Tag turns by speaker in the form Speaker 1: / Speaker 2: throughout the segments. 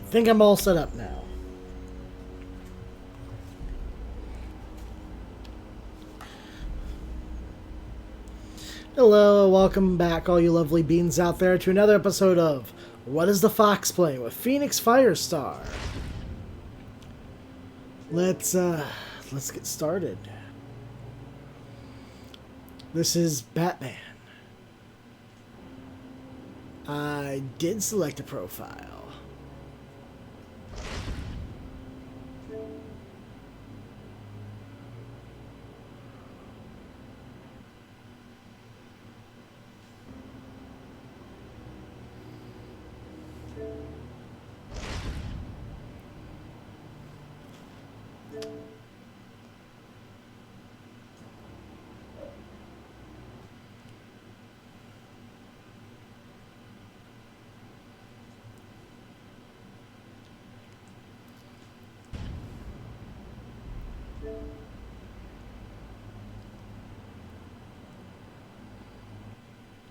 Speaker 1: think I'm all set up now. Hello, welcome back, all you lovely beans out there, to another episode of What is the Fox Playing with Phoenix Firestar. Let's get started. This is Batman. I did select a profile.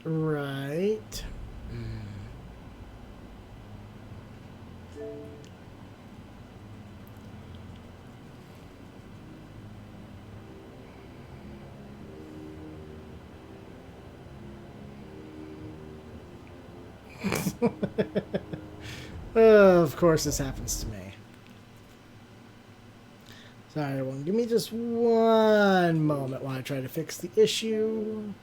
Speaker 1: Right. Of course this happens to me. Sorry, everyone. Give me just one moment while I try to fix the issue.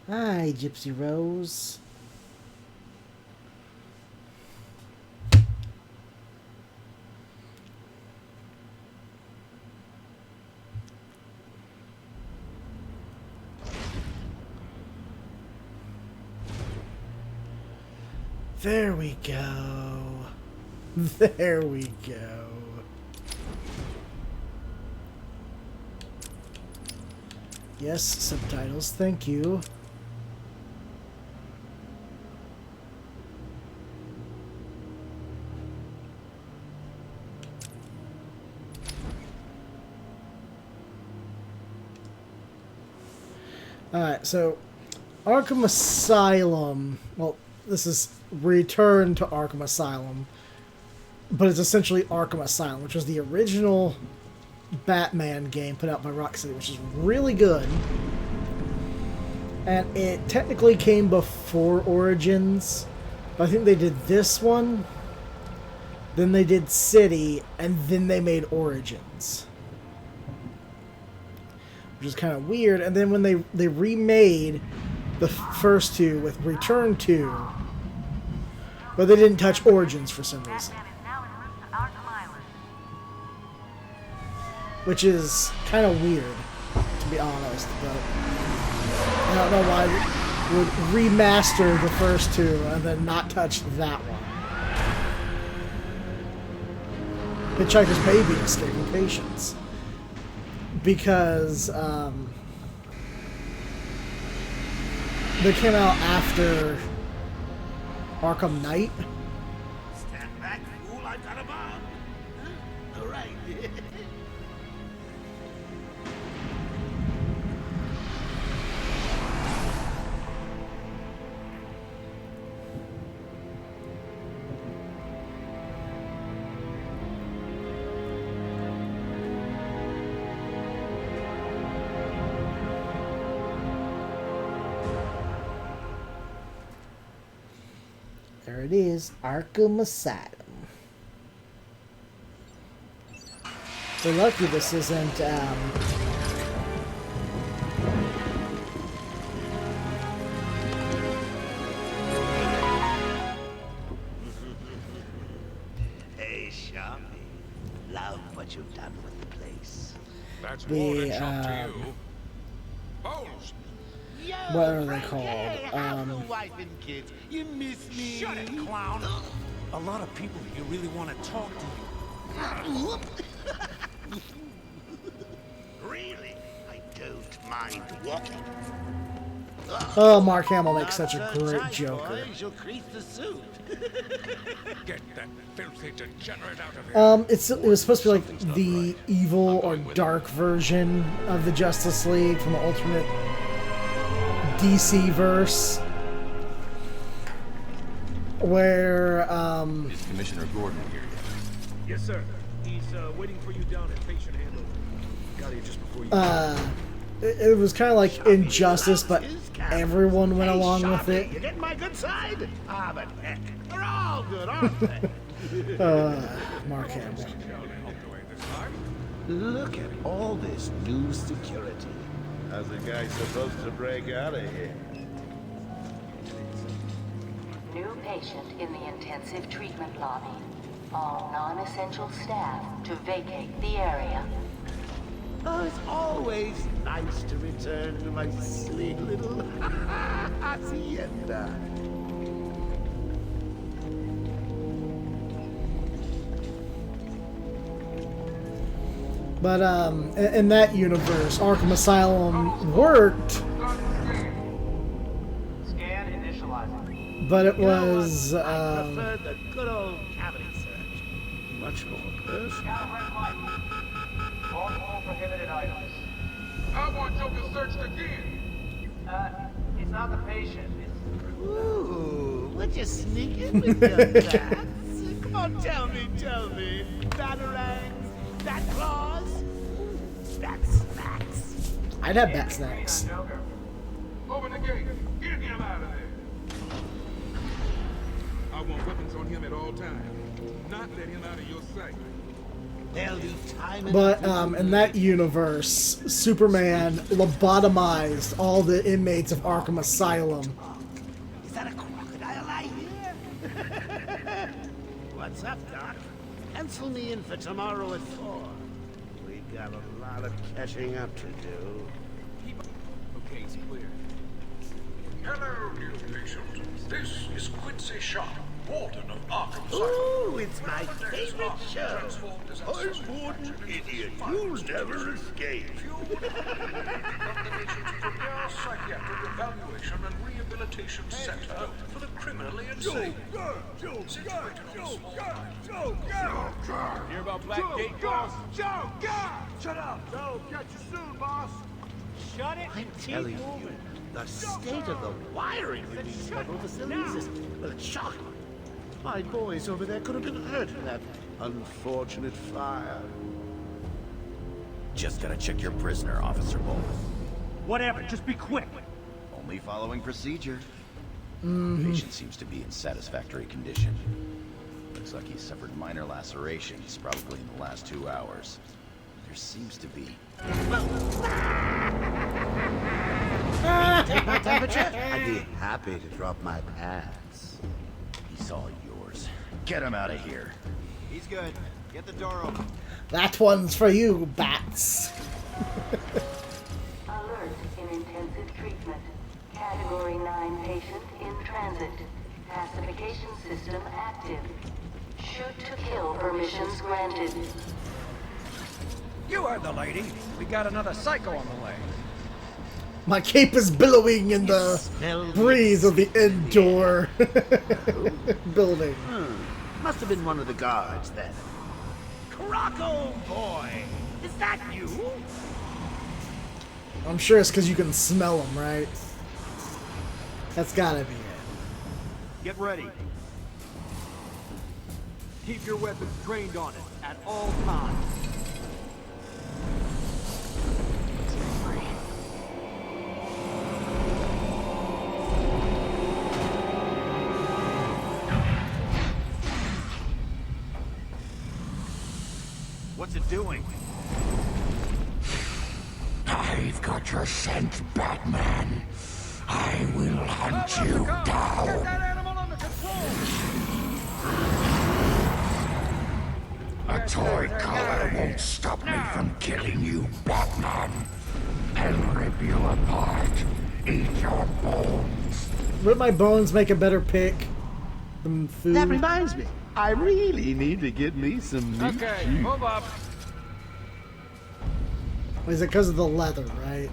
Speaker 1: Hi, Gypsy Rose. There we go. There we go. Yes, subtitles, thank you. Alright, so Arkham Asylum, well, this is Return to Arkham Asylum, but it's essentially Arkham Asylum, which was the original Batman game put out by Rocksteady, which is really good. And it technically came before Origins, but I think they did this one, then they did City, and then they made Origins. Which is kind of weird. And then when they remade the first two with Return to, but they didn't touch Origins for some reason. Which is kind of weird, to be honest, but I don't know why we would remaster the first two and then not touch that one. Hitchhiker's Baby Escaping Patience. Because they came out after Arkham Knight.
Speaker 2: Stand back, fool, I've got a bomb. Huh? All right.
Speaker 1: There it is, Arkham Asylum. We're lucky this isn't,
Speaker 2: Hey, Sharpie. Love what you've done with the place.
Speaker 3: That's
Speaker 1: The,
Speaker 3: more than up to you. Bones!
Speaker 1: what are they called?
Speaker 2: Hey, how's the wife and kids? You miss me?
Speaker 3: Shut it, clown! A lot of people here really want to talk to you.
Speaker 2: Really? I don't mind walking.
Speaker 1: Oh, Mark Hamill makes such a great Joker.
Speaker 2: You'll crease the suit.
Speaker 3: Get that filthy degenerate out of here.
Speaker 1: It was supposed to be like the evil or dark version of the Justice League from the alternate DC verse, where
Speaker 4: Is Commissioner Gordon here yet?
Speaker 5: Yes, sir. He's waiting for you down at patient handover. Got here just before you.
Speaker 1: it was kind of like Injustice, but everyone went along with it.
Speaker 2: You getting my good side? Ah, but heck, they're all good, aren't they?
Speaker 1: Mark Hamill.
Speaker 2: Look at all this new security.
Speaker 6: How's the guy supposed to break out of here?
Speaker 7: New patient in the intensive treatment lobby. All non-essential staff to vacate the area.
Speaker 2: Oh, it's always nice to return to my silly little hacienda.
Speaker 1: But in that universe, Arkham Asylum worked,
Speaker 5: Scan initializing.
Speaker 1: but it was
Speaker 2: I prefer the good old cavity search. Much more personal.
Speaker 5: Red light. All prohibited items.
Speaker 8: I want Joker searched again.
Speaker 5: It's not the patient. It's
Speaker 2: Ooh, would you sneak in with your bats? Come on, tell me. Batarangs, bat claws, bat snacks.
Speaker 1: I'd have bat snacks.
Speaker 5: Joker.
Speaker 8: Open the gate. Get him out of there. I want weapons on him at all times. Not let him out of your sight.
Speaker 2: They'll leave time
Speaker 1: But in that universe, Superman lobotomized all the inmates of Arkham Asylum.
Speaker 2: Is that a crocodile I hear? What's up, Doc? Pencil me in for tomorrow at 4. We've got a lot of catching up to do.
Speaker 3: Okay, it's clear.
Speaker 8: Hello, new patient. This is Quincy Sharp, Warden of Arkham Asylum.
Speaker 2: Ooh, it's my favorite show.
Speaker 6: I'm Warden Idiot. You'll never escape.
Speaker 8: Psychiatric Evaluation and Rehabilitation Center for the criminally insane.
Speaker 3: Hear about Black Gate, boss?
Speaker 5: Shut up. Joe, catch you soon, boss. Shut it.
Speaker 2: I'm telling you, the state of the wiring in these federal facilities is, well, it's shocking. My boys over there could have been hurt in that unfortunate fire.
Speaker 4: Just gotta check your prisoner, Officer Bolton.
Speaker 5: Whatever, just be quick.
Speaker 4: Only following procedure. The patient seems to be in satisfactory condition. Looks like he suffered minor lacerations, probably in the last 2 hours. There seems to be...
Speaker 2: Take my temperature? I'd be happy to drop my pads.
Speaker 4: He's all yours. Get him out of here.
Speaker 9: He's good. Get the door open.
Speaker 1: That one's for you, bats.
Speaker 7: Alert in intensive treatment. Category 9 patient in transit. Pacification system active. Shoot to kill permissions granted.
Speaker 9: You heard the lady. We got another psycho on the way.
Speaker 1: My cape is billowing in the breeze of the indoor building.
Speaker 2: Must have been one of the guards then. Croco boy! Is that you?
Speaker 1: I'm sure it's because you can smell them, right? That's gotta be it.
Speaker 5: Get ready. Keep your weapons trained on it at all times.
Speaker 9: What's it doing?
Speaker 10: I've got your scent, Batman. I will hunt you
Speaker 8: Get
Speaker 10: down.
Speaker 8: that animal under control!
Speaker 10: A toy collar won't stop me from killing you, Batman. I'll rip you apart. Eat your bones.
Speaker 1: Would my bones make a better pick than food?
Speaker 6: That reminds me. I really need to get me some meat.
Speaker 3: Okay, move up.
Speaker 1: Is it because of the leather, right?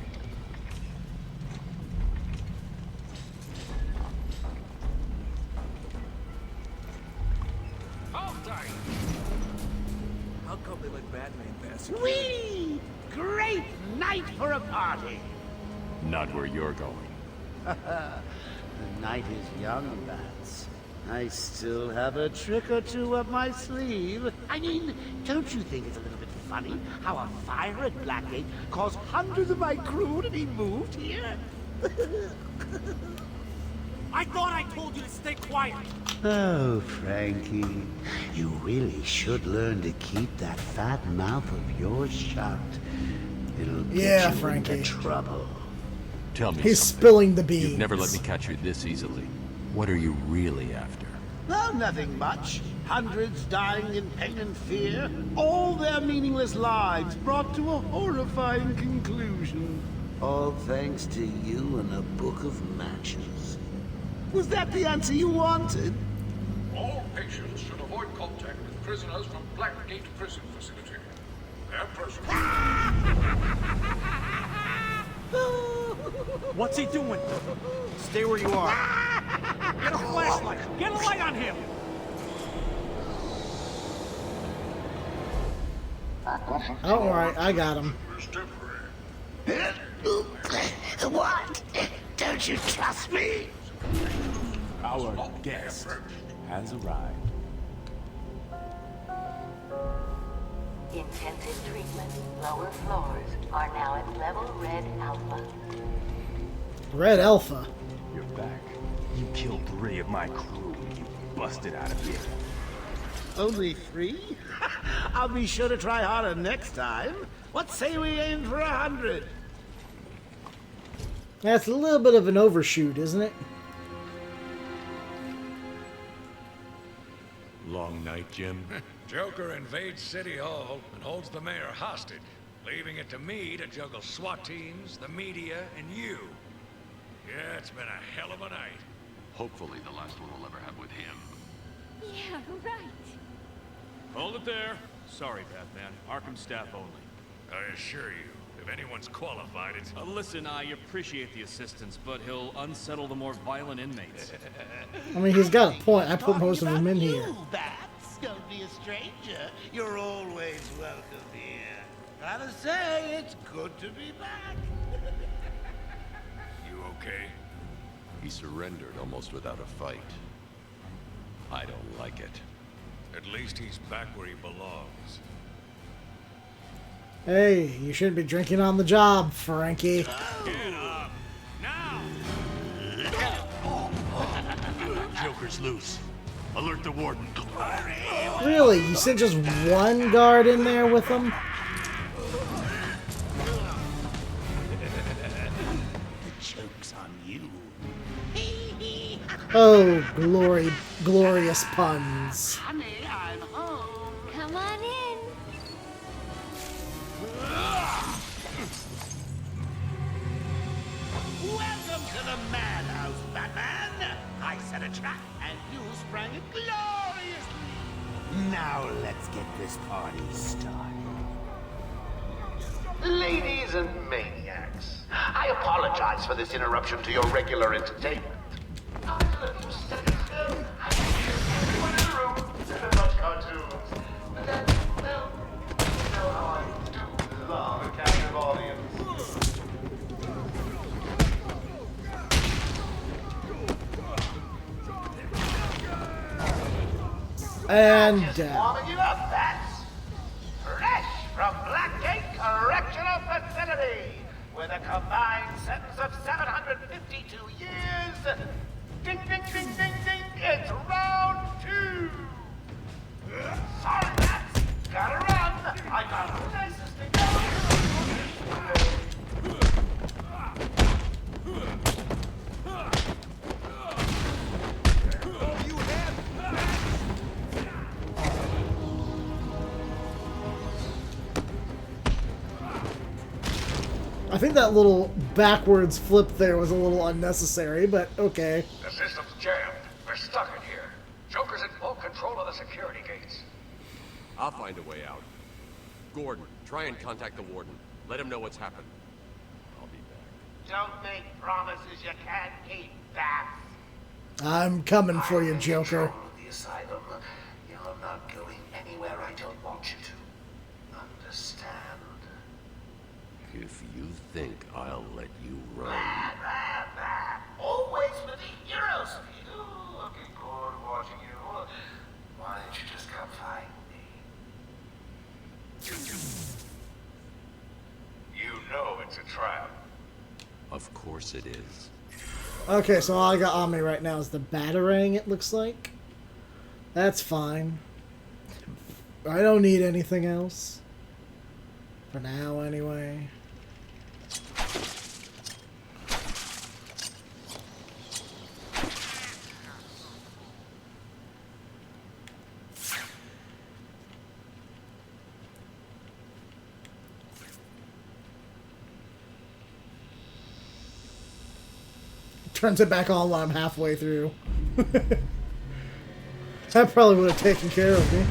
Speaker 5: How come they let Batman pass?
Speaker 2: Whee! Great night for a party.
Speaker 11: Not where you're going.
Speaker 2: The night is young, Bats. I still have a trick or two up my sleeve. I mean, don't you think it's a little bit funny how a fire at Blackgate caused hundreds of my crew to be moved here?
Speaker 3: I thought I told you to stay quiet.
Speaker 2: Oh, Frankie, you really should learn to keep that fat mouth of yours shut. It'll get you
Speaker 1: Frankie.
Speaker 2: into trouble.
Speaker 11: Tell me
Speaker 1: He's
Speaker 11: something.
Speaker 1: spilling the beans.
Speaker 11: You've never let me catch you this easily. What are you really after?
Speaker 2: Oh, nothing much. Hundreds dying in pain and fear. All their meaningless lives brought to a horrifying conclusion. All thanks to you and a book of matches. Was that the answer you wanted?
Speaker 8: All patients should avoid contact with prisoners from Blackgate Prison Facility. Their presence...
Speaker 3: What's he doing?
Speaker 9: Stay where you are.
Speaker 3: Get a flashlight. Get a light on him.
Speaker 1: Don't worry, I got him.
Speaker 2: What? Don't you trust me?
Speaker 11: Our guest has arrived.
Speaker 7: Intensive treatment, lower floors, are now at level Red Alpha.
Speaker 1: Red Alpha.
Speaker 11: You're back. You killed 3 of my crew. You busted out of here.
Speaker 2: Only 3? I'll be sure to try harder next time. What say we aim for 100?
Speaker 1: That's a little bit of an overshoot, isn't it?
Speaker 5: Long night, Jim.
Speaker 8: Joker invades City Hall and holds the mayor hostage, leaving it to me to juggle SWAT teams, the media, and you. Yeah, it's been a hell of a night.
Speaker 11: Hopefully the last one we'll ever have with him.
Speaker 12: Yeah, right.
Speaker 5: Hold it there. Sorry, Batman. Arkham staff only.
Speaker 8: I assure you, if anyone's qualified, it's...
Speaker 5: Listen, I appreciate the assistance, but he'll unsettle the more violent inmates.
Speaker 1: I mean, he's got a point. I put most of them in here.
Speaker 2: Bats, don't be a stranger. You're always welcome here. Gotta say, it's good to be back.
Speaker 8: You okay?
Speaker 11: He surrendered almost without a fight. I don't like it.
Speaker 8: At least he's back where he belongs.
Speaker 1: Hey, you shouldn't be drinking on the job, Frankie.
Speaker 8: Get up! Now!
Speaker 11: Joker's loose. Alert the warden.
Speaker 1: Really? You sent just one guard in there with him?
Speaker 2: The joke's on you.
Speaker 1: Oh, glorious puns.
Speaker 2: Honey, I'm home.
Speaker 12: Come on in.
Speaker 2: Welcome to the madhouse, Batman. I set a trap, and you sprang it gloriously. Now let's get this party started. Ladies and maniacs, I apologize for this interruption to your regular entertainment. Now, let you sit still. Everyone in the room, and watch cartoons. But then, well, you know how I do love a captive audience.
Speaker 1: And
Speaker 2: Warming you up, Bats. Fresh from Blackgate Correctional Facility, with a combined sentence of 752 years. Ding, ding, ding, ding, ding. It's round 2. Sorry, Bats. Gotta run. I got places to go.
Speaker 1: I think that little backwards flip there was a little unnecessary, but okay.
Speaker 8: The system's jammed. We're stuck in here. Joker's in full control of the security gates.
Speaker 13: I'll find a way out. Gordon, try and contact the warden. Let him know what's happened. I'll be back.
Speaker 2: Don't make promises you can't keep, Bats.
Speaker 1: I'm coming for you, Joker.
Speaker 2: The asylum. You're
Speaker 10: not going anywhere I don't want you to. Understand?
Speaker 11: If you think I'll let you run...
Speaker 10: Always with the heroes of you. Looking forward to watching you. Why don't you just come find me? You know it's a trap.
Speaker 11: Of course it is.
Speaker 1: Okay, so all I got on me right now is the Batarang, it looks like. That's fine. I don't need anything else. For now, anyway. Turns it back on when I'm halfway through. That probably would have taken care of me.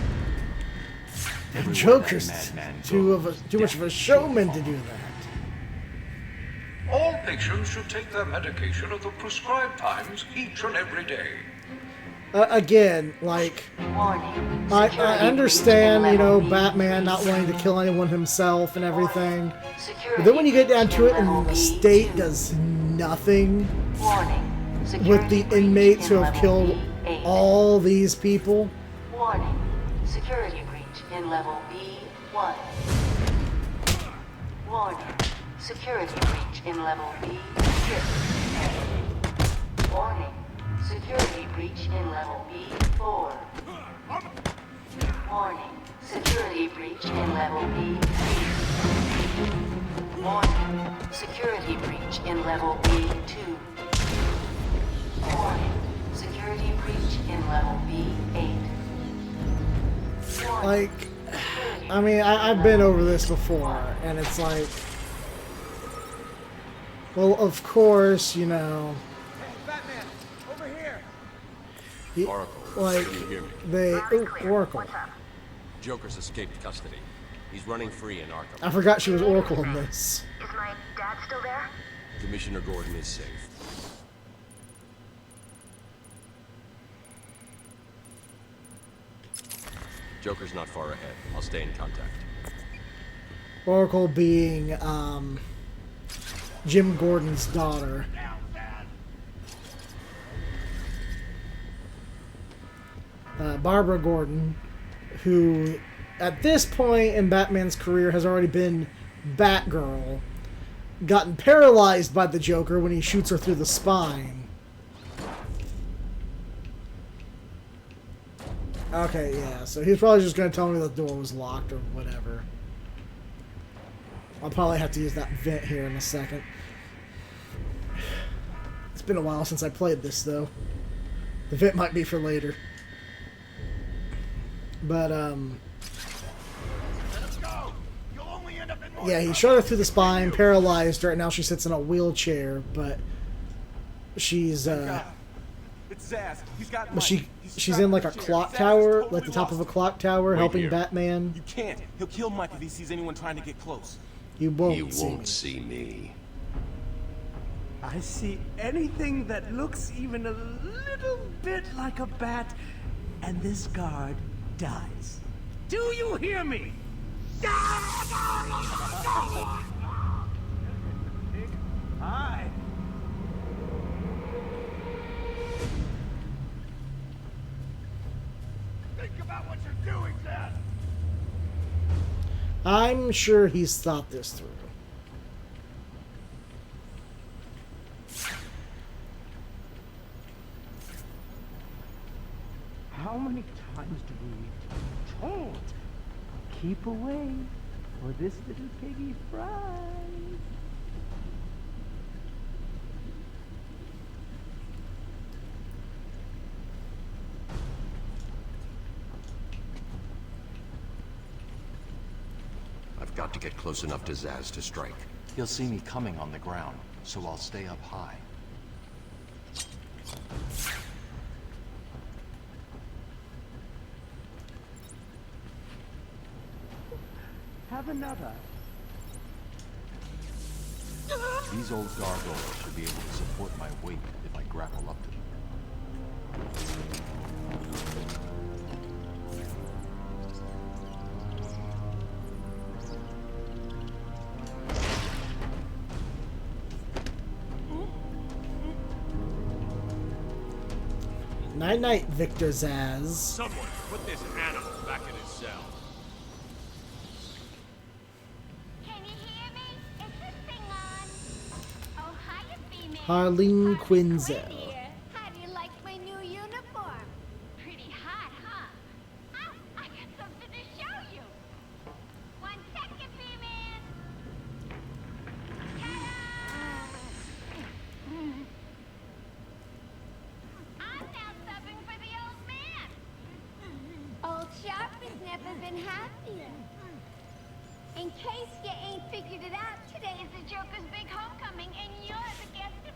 Speaker 1: Joker's too much of a showman to do that.
Speaker 6: All patients should take their medication at the prescribed times each and every day.
Speaker 1: Again, like, I understand, you know, Batman not wanting to kill anyone himself and everything. But then when you get down to it and the state does nothing with the inmates who have killed all these people.
Speaker 7: Warning. Security breach in level B1. Warning. Security breach in level B6. Warning. Security breach in level B4. Warning. Security breach in level B3. Warning. Security breach in level B2. Warning. Security breach in level B8.
Speaker 1: Like, I mean, I've been over this before, and it's like, well, of course, you know.
Speaker 3: Hey, Batman, over here.
Speaker 13: Oracle,
Speaker 1: Like,
Speaker 13: can you hear me?
Speaker 1: Oracle.
Speaker 13: Joker's escaped custody. He's running free in Arkham.
Speaker 1: I forgot she was Oracle in this.
Speaker 12: Is my dad still there?
Speaker 13: Commissioner Gordon is safe. Joker's not far ahead. I'll stay in contact.
Speaker 1: Oracle being, Jim Gordon's daughter. Barbara Gordon, who, at this point in Batman's career, has already been Batgirl, gotten paralyzed by the Joker when he shoots her through the spine. Okay, yeah, so he's probably just going to tell me the door was locked or whatever. I'll probably have to use that vent here in a second. It's been a while since I played this, though. The vent might be for later. But, yeah, he shot her through the spine, paralyzed her, and now she sits in a wheelchair, but she's,
Speaker 3: It's Zaz. He's got
Speaker 1: but she's in like a clock tower, like the top of a clock tower, helping
Speaker 13: here.
Speaker 1: Batman.
Speaker 3: You can't. He'll kill Mike if he sees anyone trying to get close.
Speaker 1: You won't,
Speaker 11: see me.
Speaker 2: I see anything that looks even a little bit like a bat, and this guard dies. Do you hear me? Hi.
Speaker 6: Think about what you're doing, Dad.
Speaker 1: I'm sure he's thought this through.
Speaker 2: How many times do we need to be told? Keep away, or this little piggy fries.
Speaker 13: I've got to get close enough to Zaz to strike.
Speaker 14: He'll see me coming on the ground, so I'll stay up high.
Speaker 2: Have another.
Speaker 14: These old gargoyles should be able to support my weight if I grapple up to them.
Speaker 1: Night night, Victor Zaz.
Speaker 13: Someone put this animal back in his cell.
Speaker 12: Can you hear me? Is this thing on? Oh, hiya, female.
Speaker 1: Harleen Quinzel.
Speaker 12: Here. How do you like my new uniform? Pretty hot, huh? Oh, I got something to show you. 1 second, female. I'm now subbing for the old man. Old Sharp has never been happier. In case you ain't figured it out, today is the Joker's big homecoming, and you're the guest of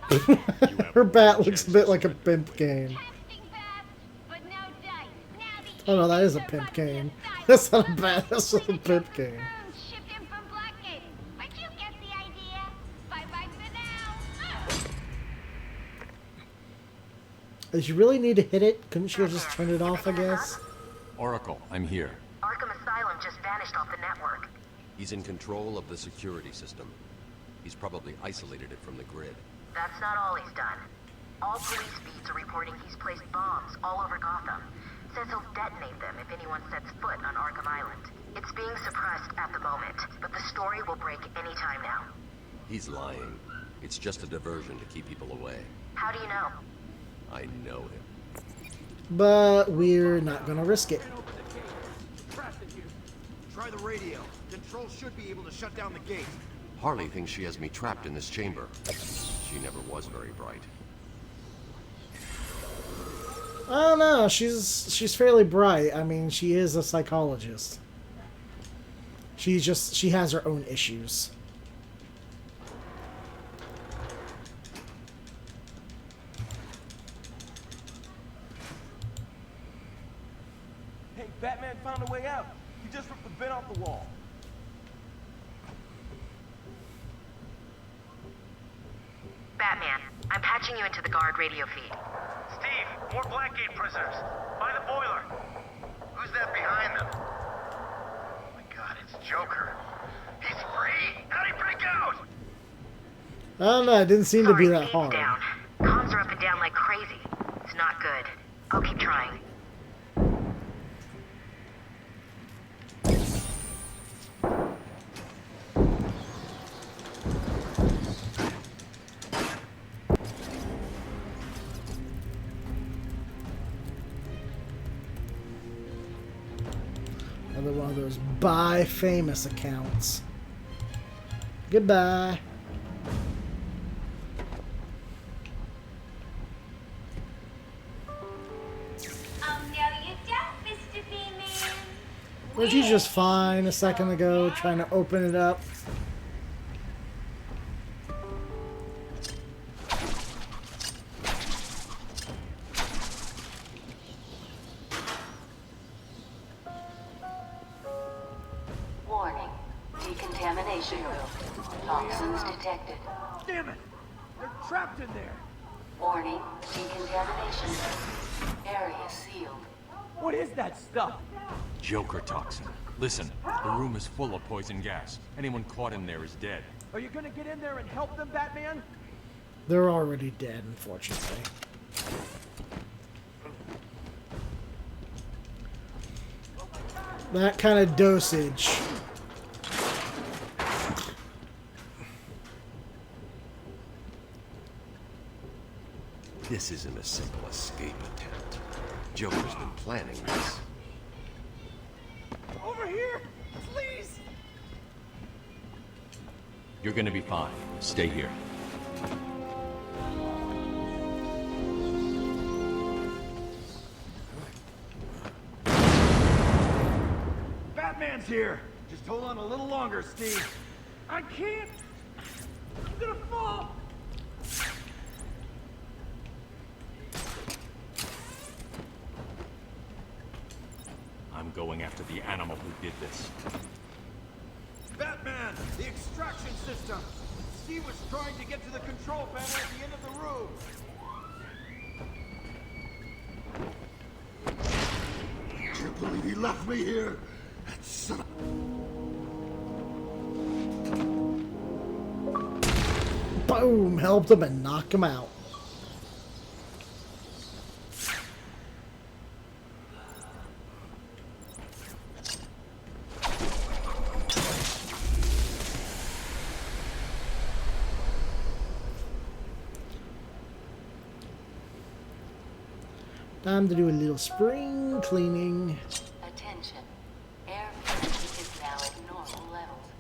Speaker 12: honor.
Speaker 1: Her bat looks a bit like a pimp cane.
Speaker 12: Testing fast, but no dice. Now the
Speaker 1: Oh no, that is a pimp cane. That's not a bat, that's just a pimp cane.
Speaker 12: shipped in from Blackgate. But you get the idea. Bye-bye for now.
Speaker 1: Did you really need to hit it? Couldn't she have just turned it off, I guess?
Speaker 14: Oracle, I'm here.
Speaker 7: Arkham Asylum just vanished off the network.
Speaker 13: He's in control of the security system. He's probably isolated it from the grid.
Speaker 7: That's not all he's done. All police feeds are reporting he's placed bombs all over Gotham. Says he'll detonate them if anyone sets foot on Arkham Island. It's being suppressed at the moment, but the story will break any time now.
Speaker 13: He's lying. It's just a diversion to keep people away.
Speaker 7: How do you know?
Speaker 13: I know him.
Speaker 1: But we're not gonna risk it.
Speaker 9: Try the radio. Control should be able to shut down the gate.
Speaker 13: Harley thinks she has me trapped in this chamber. She never was very bright.
Speaker 1: I don't know. She's fairly bright. I mean, she is a psychologist. She has her own issues.
Speaker 9: Hey, Batman found a way out. He just ripped the vent off the wall.
Speaker 7: Batman, I'm patching you into the guard radio feed.
Speaker 9: Steve, more Blackgate prisoners. By the boiler.
Speaker 4: Who's that behind them? Oh my god, it's Joker. He's free! How'd he break out?
Speaker 1: I don't know. It didn't seem to be that
Speaker 7: Feed's
Speaker 1: hard.
Speaker 7: down. Comms are up and down like crazy. It's not good. I'll keep trying.
Speaker 1: Another one of those buy famous accounts. Goodbye.
Speaker 12: Oh, no, you don't, Mr. B-Man.
Speaker 1: Was you just fine a second ago trying to open it up?
Speaker 7: Warning. Decontamination room. Toxins detected.
Speaker 9: Damn it! They're trapped in there.
Speaker 7: Warning. Decontamination room. Area sealed.
Speaker 9: What is that stuff?
Speaker 14: Joker toxin. Listen, the room is full of poison gas. Anyone caught in there is dead.
Speaker 9: Are you gonna get in there and help them, Batman?
Speaker 1: They're already dead, unfortunately. That kind of dosage.
Speaker 13: This isn't a simple escape attempt. Joker's been planning this.
Speaker 9: Over here! Please!
Speaker 14: You're gonna be fine. Stay here.
Speaker 9: Batman's here! Just hold on a little longer, Steve. I can't! I'm gonna fall!
Speaker 14: I'm going after the animal who did this.
Speaker 9: Batman! The extraction system! Steve was trying to get to the control panel at the end of the room!
Speaker 10: I can't believe he left me here. That son of...
Speaker 1: Boom! Helped him and knocked him out. Time to do a little spring cleaning.
Speaker 7: Attention. Air pressure is now at normal levels.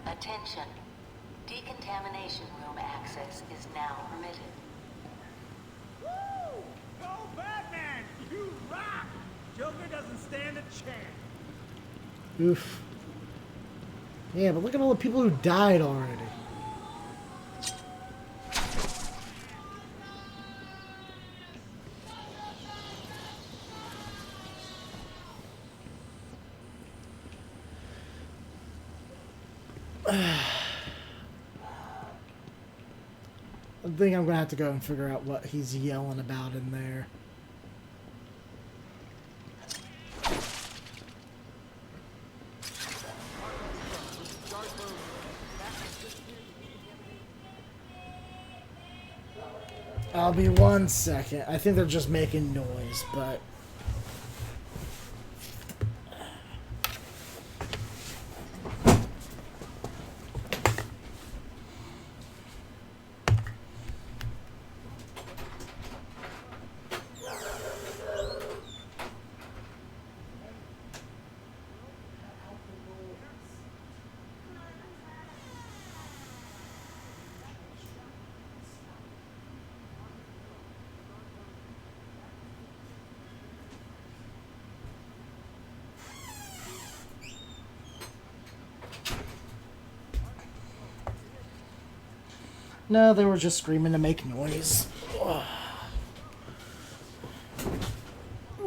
Speaker 7: Attention. Decontamination room access is now permitted.
Speaker 9: Woo! Go Batman! You rock! Joker doesn't stand a chance.
Speaker 1: Oof. Yeah, but look at all the people who died already. I think I'm gonna have to go and figure out what he's yelling about in there. I'll be 1 second. I think they're just making noise, but... No, they were just screaming to make noise. Ugh.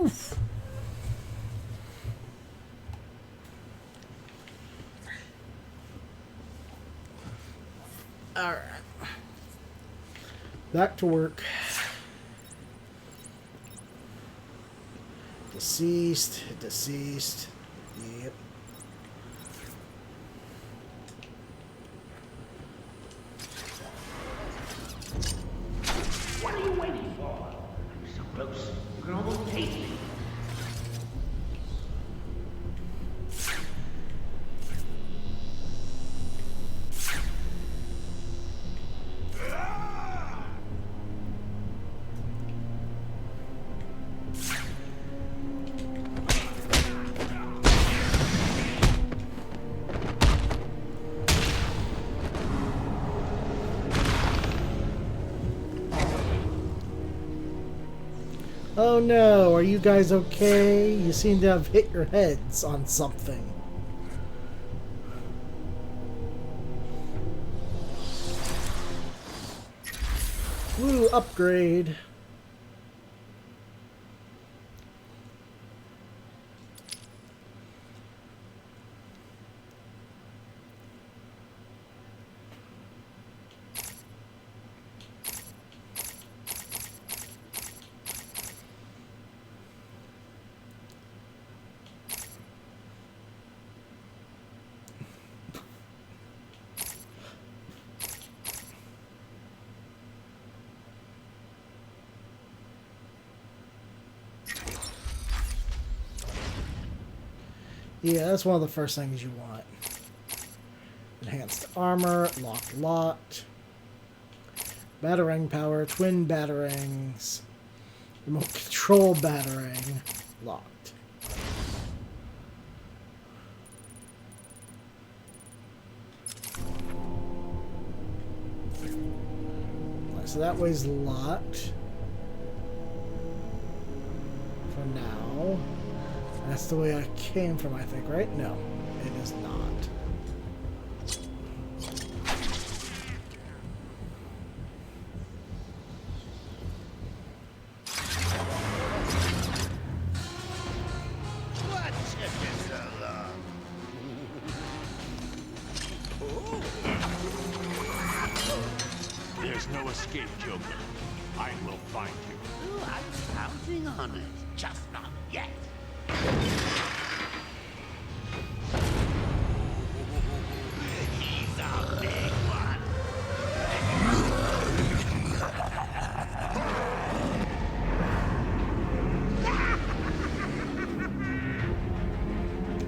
Speaker 1: Oof. Alright. Back to work. Deceased. Deceased. Yep.
Speaker 2: What are you waiting for? I'm so close, you can almost taste me.
Speaker 1: Oh no, are you guys okay? You seem to have hit your heads on something. Woo, upgrade. Yeah, that's one of the first things you want. Enhanced armor, locked lot, batarang power, twin batarangs, remote control batarang, locked. So that way's locked for now. That's the way I came from, I think, right? No, it is not.
Speaker 2: What took you so long?
Speaker 3: There's no escape, Joker. I will find you.
Speaker 2: Oh, I'm counting on it. Just not yet. He's a big one.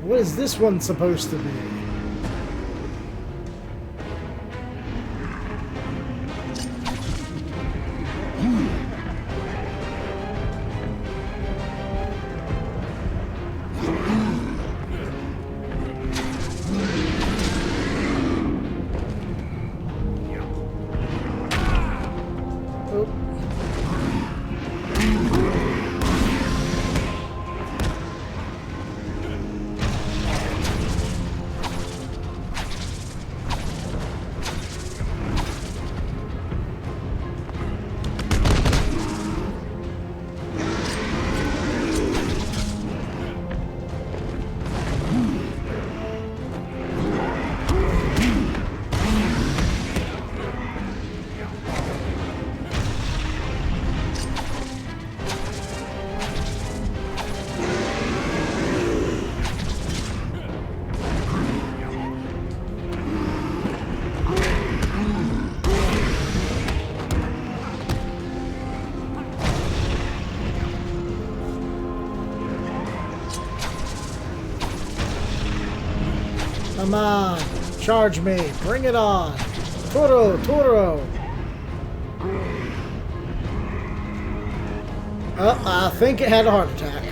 Speaker 1: What is this one supposed to be? Come on. Charge me. Bring it on. Toro, Toro. Oh, I think it had a heart attack.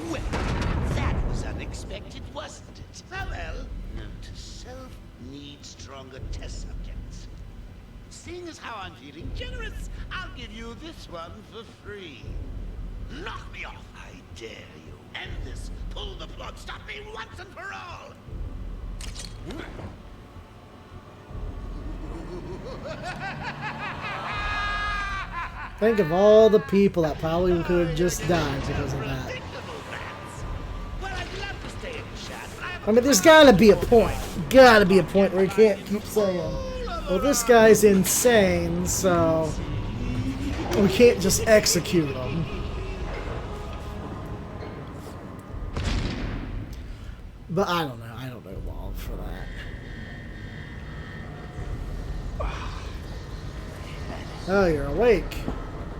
Speaker 2: Well, that was unexpected, wasn't it? Well, note to self, need stronger test subjects. Seeing as how I'm feeling generous, I'll give you this one for free. Knock me off, I dare you. End this. Pull the plug. Stop me once and for all.
Speaker 1: Think of all the people that probably could have just died because of that. I mean, there's gotta be a point. Gotta be a point where you can't keep saying, well, this guy's insane, so we can't just execute him. But I don't know. I don't know Evolve for that. Oh, you're awake.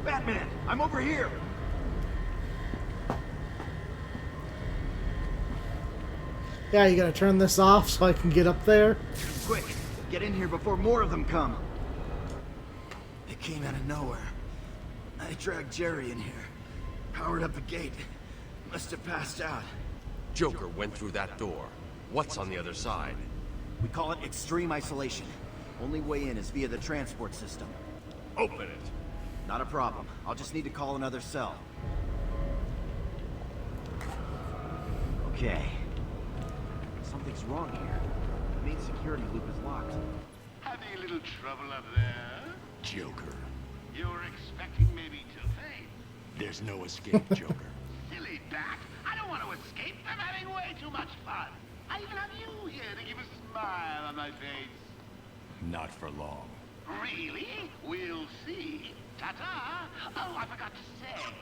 Speaker 9: Batman, I'm over here.
Speaker 1: Yeah, you gonna turn this off so I can get up there?
Speaker 15: Quick, get in here before more of them come. They came out of nowhere. I dragged Jerry in here. Powered up the gate. Must have passed out.
Speaker 13: Joker went through that door. What's on the other side?
Speaker 15: We call it extreme isolation. Only way in is via the transport system.
Speaker 13: Open it.
Speaker 15: Not a problem. I'll just need to call another cell. Okay. Something's wrong here. The main security loop is locked.
Speaker 2: Having a little trouble up there?
Speaker 10: Joker.
Speaker 2: You were expecting maybe Two-Face?
Speaker 10: There's no escape, Joker.
Speaker 2: Silly bat. I don't want to escape. I'm having way too much fun. I even have you here to give a smile on my face.
Speaker 10: Not for long.
Speaker 2: Really? We'll see. Ta-ta! Oh, I forgot to say.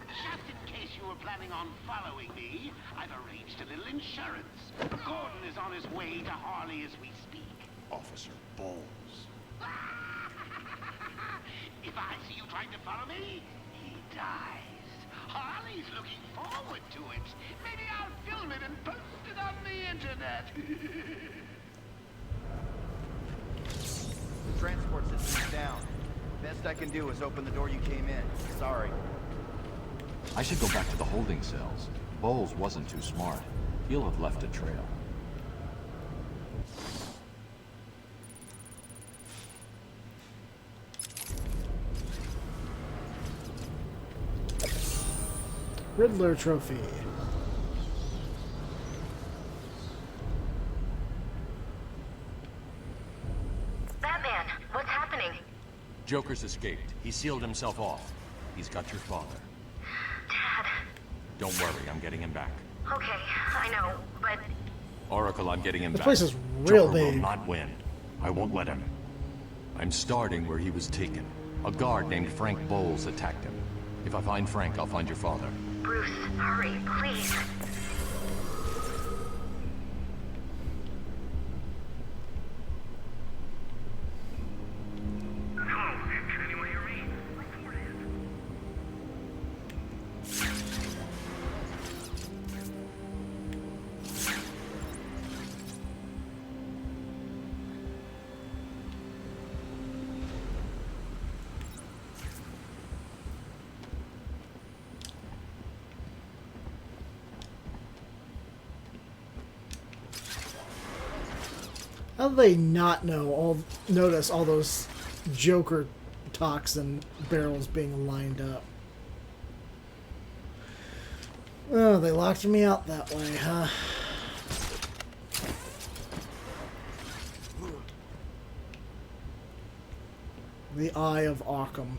Speaker 2: Just in case you were planning on following me, I've arranged a little insurance. Gordon is on his way to Harley as we speak.
Speaker 10: Officer Bowles.
Speaker 2: If I see you trying to follow me, he dies. Harley's looking forward to it. Maybe I'll film it and post it on the internet.
Speaker 15: The transport system's down. Best I can do is open the door you came in. Sorry.
Speaker 14: I should go back to the holding cells. Bowles wasn't too smart. He'll have left a trail.
Speaker 1: Riddler trophy.
Speaker 7: Batman, what's happening?
Speaker 14: Joker's escaped. He sealed himself off. He's got your father.
Speaker 7: Dad.
Speaker 14: Don't worry, I'm getting him back.
Speaker 7: Okay, I know, but...
Speaker 14: Oracle, I'm getting him
Speaker 1: This
Speaker 14: back.
Speaker 1: place is real
Speaker 14: Joker
Speaker 1: big.
Speaker 14: will not win. I won't let him. I'm starting where he was taken. A guard named Frank Bowles attacked him. If I find Frank, I'll find your father.
Speaker 7: Bruce, hurry, please.
Speaker 1: How do they not notice all those Joker toxin barrels being lined up? Oh, they locked me out that way, huh? The Eye of Arkham.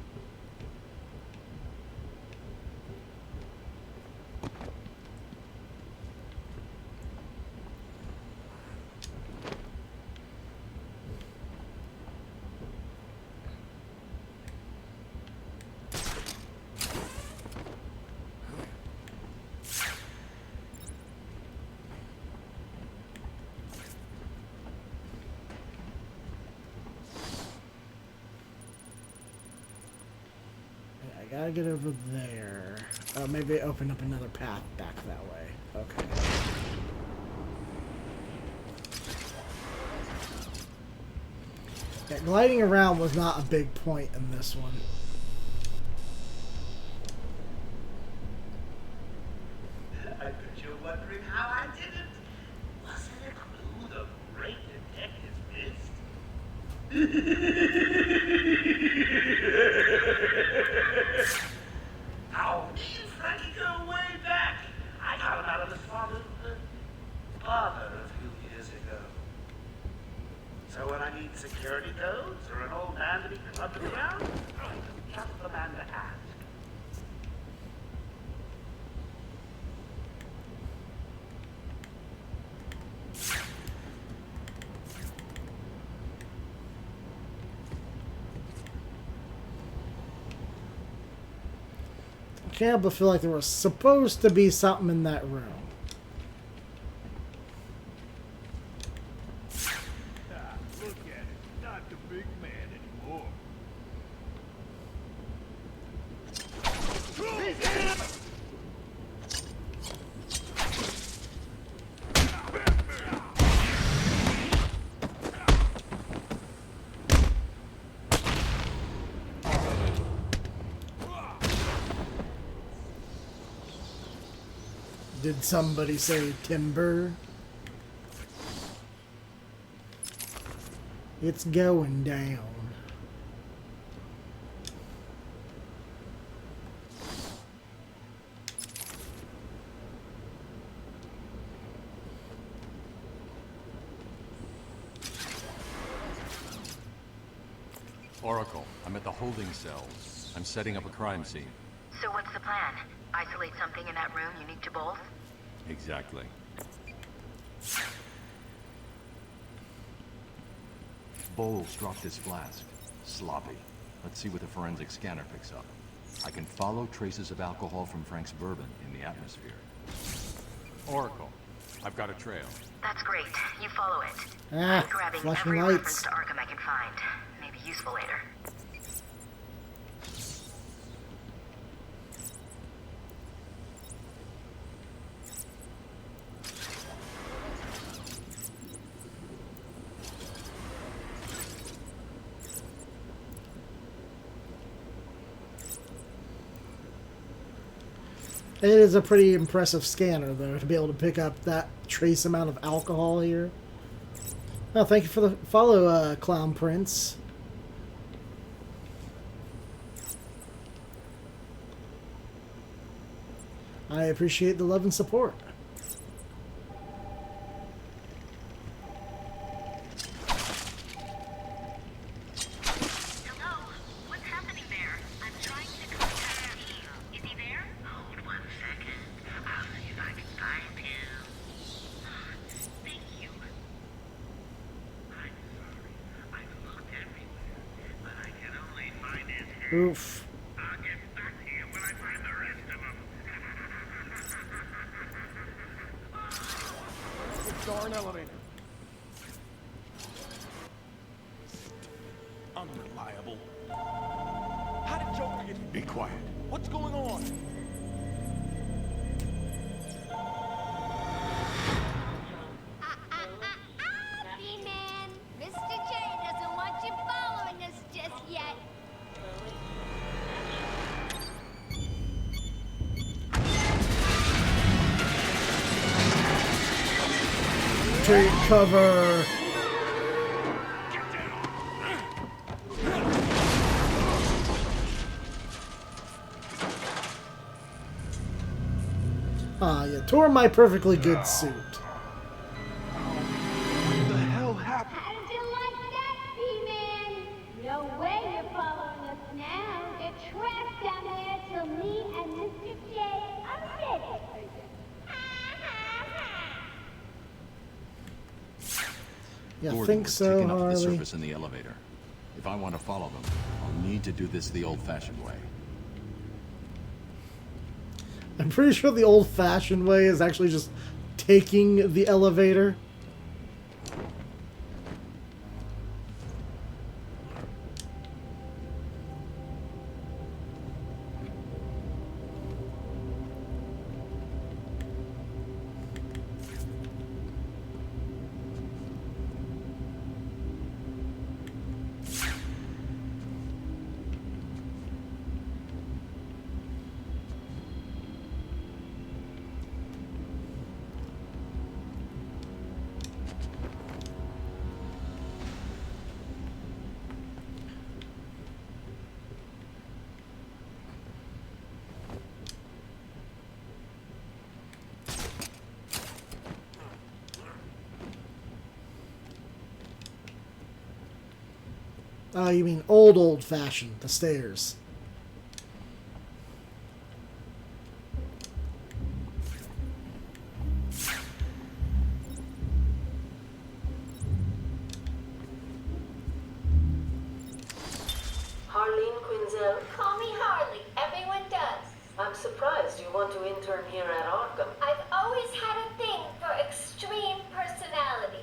Speaker 1: I gotta get over there. Maybe it opened up another path back that way. Okay. Yeah, gliding around was not a big point in this one.
Speaker 2: I bet you're wondering how I did it. Was it a clue the great detective missed? Oh, me and Frankie go way back. I got him out of his father's bother a few years ago. So when I need security codes or an old man to be clubbed around, I'm just the man to ask.
Speaker 1: I can't help but feel like there was supposed to be something in that room.
Speaker 9: Look at it. Not the big man anymore.
Speaker 1: Did somebody say timber? It's going down.
Speaker 14: Oracle, I'm at the holding cells. I'm setting up a crime scene.
Speaker 7: So what's the plan? Isolate something in that room unique to both?
Speaker 14: Exactly. Bowles dropped his flask. Sloppy. Let's see what the forensic scanner picks up. I can follow traces of alcohol from Frank's bourbon in the atmosphere.
Speaker 13: Oracle, I've got a trail.
Speaker 7: That's great. You follow it.
Speaker 1: Ah,
Speaker 7: I'm grabbing
Speaker 1: flashing
Speaker 7: every
Speaker 1: lights.
Speaker 7: reference to Arkham I can find. Maybe useful later.
Speaker 1: It is a pretty impressive scanner, though, to be able to pick up that trace amount of alcohol here. Oh, thank you for the follow, Clown Prince. I appreciate the love and support. Oof.
Speaker 9: Darn elevator. Unreliable. How did Joker get... Be quiet. What's going on?
Speaker 12: B-Man, Mr. J doesn't want you following us just yet.
Speaker 1: Take cover. Ah, you tore my perfectly good suit.
Speaker 9: What the hell happened?
Speaker 12: How did you like that, B-Man? No way you're following us now. You're trapped down there till me and Mr. J unzip it.
Speaker 1: You
Speaker 14: Gordon
Speaker 1: think
Speaker 14: was
Speaker 1: so,
Speaker 14: taken up to the
Speaker 1: Harley?
Speaker 14: surface in the elevator. If I want to follow them, I'll need to do this the old-fashioned way.
Speaker 1: I'm pretty sure the old-fashioned way is actually just taking the elevator. Oh, you mean old-fashioned, the stairs.
Speaker 16: Harleen Quinzel?
Speaker 12: Call me Harley. Everyone does.
Speaker 16: I'm surprised you want to intern here at Arkham.
Speaker 12: I've always had a thing for extreme personalities.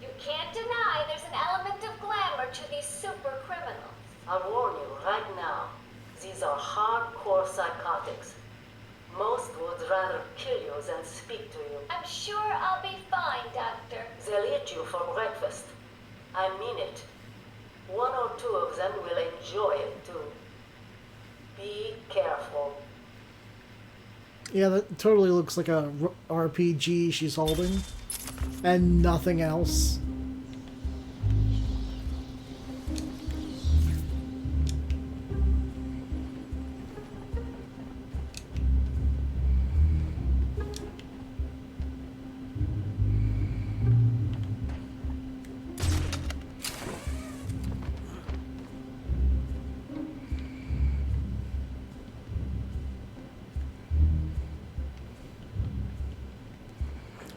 Speaker 12: You can't deny there's an element of glamour to these super criminals.
Speaker 16: I'll warn you right now, these are hardcore psychotics. Most would rather kill you than speak to you.
Speaker 12: I'm sure I'll be fine, Doctor.
Speaker 16: They'll eat you for breakfast. I mean it. One or two of them will enjoy it too. Be careful.
Speaker 1: Yeah, that totally looks like a RPG she's holding. And nothing else.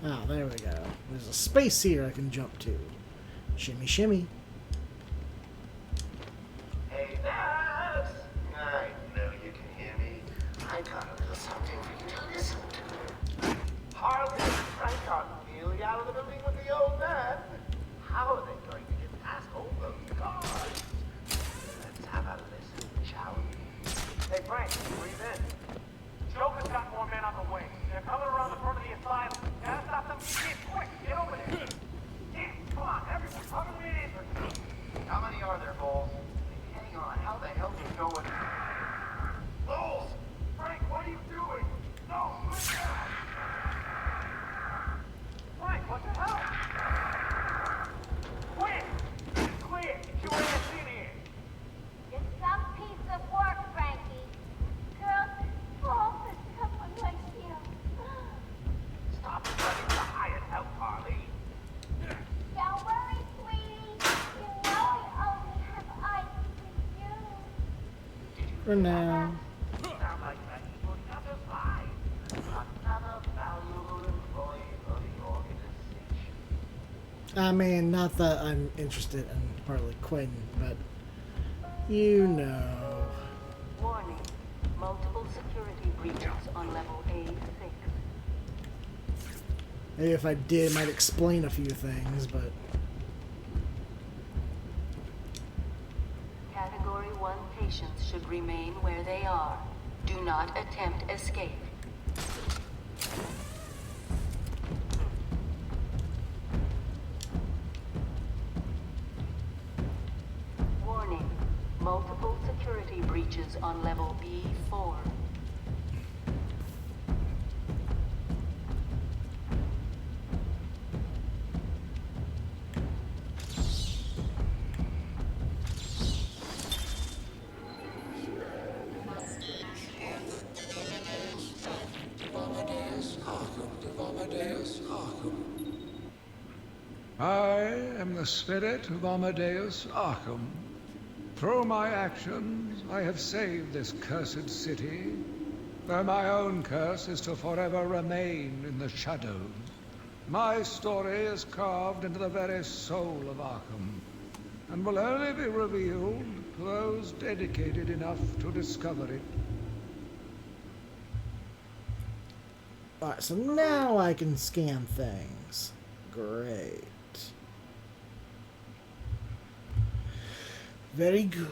Speaker 1: Oh, there we go. There's a space here I can jump to. Shimmy, shimmy.
Speaker 17: Hey, Max! I know you can hear me. I got a little something for you to listen to. Harley and Frank are nearly out of the building with the old man. How are they going to get past all those guards? Let's have a listen, shall we?
Speaker 9: Hey, Frank, breathe in. Joker's got more men on the way. They're coming around the front of the asylum. Gotta stop them. Get quick. Get over there. Damn, come on, everyone. Cover me in.
Speaker 17: How many are there, Bowles? Hang on, how the hell do you know what... Bowles!
Speaker 9: Frank, what are you doing? No, look out. Frank, what the hell? Quick! It's clear. Get your ass in here.
Speaker 12: It's some piece of work, Frankie. Girls fall for someone like you.
Speaker 17: Stop running to hide help, Harley.
Speaker 12: Don't worry, sweetie. You know I only have eyes for you.
Speaker 1: For now.
Speaker 17: Sound like that evil another spy. Another valuable employee of the organization.
Speaker 1: I mean, not that I'm interested in Harley Quinn, but you know.
Speaker 16: Warning. Multiple security breaches on level A6.
Speaker 1: Maybe if I did, it might explain a few things, but...
Speaker 16: Category 1 patients should remain where they are. Do not attempt escape. Warning. Multiple security breaches on level B4.
Speaker 6: I am the spirit of Amadeus Arkham. Through my actions, I have saved this cursed city, though my own curse is to forever remain in the shadows. My story is carved into the very soul of Arkham, and will only be revealed to those dedicated enough to discover it.
Speaker 1: Alright, so now I can scan things. Great. Very good.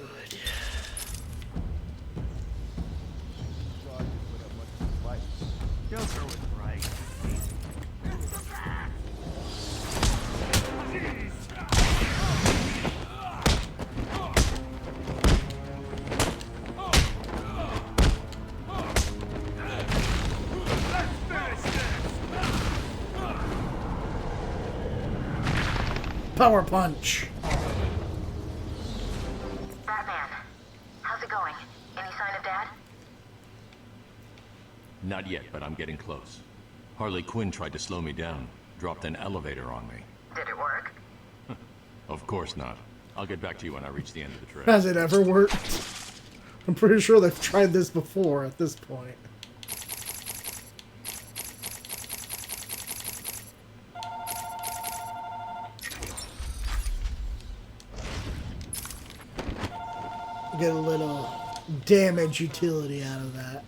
Speaker 15: Joker was right.
Speaker 1: Power punch.
Speaker 7: Batman, how's it going? Any sign of Dad?
Speaker 14: Not yet, but I'm getting close. Harley Quinn tried to slow me down, dropped an elevator on me.
Speaker 7: Did it work?
Speaker 14: Of course not.
Speaker 11: I'll get back to you when I reach the end of the trail.
Speaker 1: Has it ever worked? I'm pretty sure they've tried this before at this point. Get a little damage utility out of that.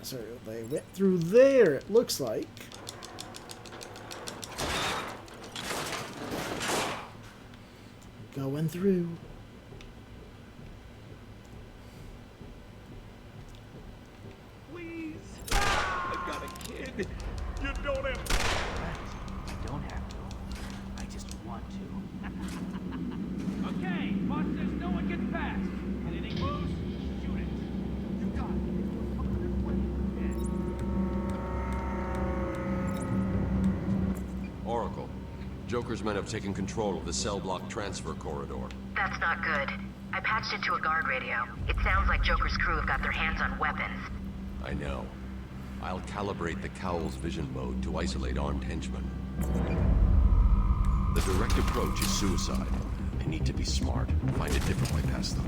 Speaker 1: So they went through there, it looks like. Going through.
Speaker 5: Please! I've got a kid! You don't have to.
Speaker 15: You don't have to. I just want to.
Speaker 9: Okay, boss says no one gets past. Anything moves, shoot it. You got it.
Speaker 13: Oracle, Joker's men have taken control of the cell block transfer corridor.
Speaker 7: That's not good. I patched into a guard radio. It sounds like Joker's crew have got their hands on weapons.
Speaker 13: I know. I'll calibrate the Cowl's vision mode to isolate armed henchmen. The direct approach is suicide. I need to be smart. Find a different way past them.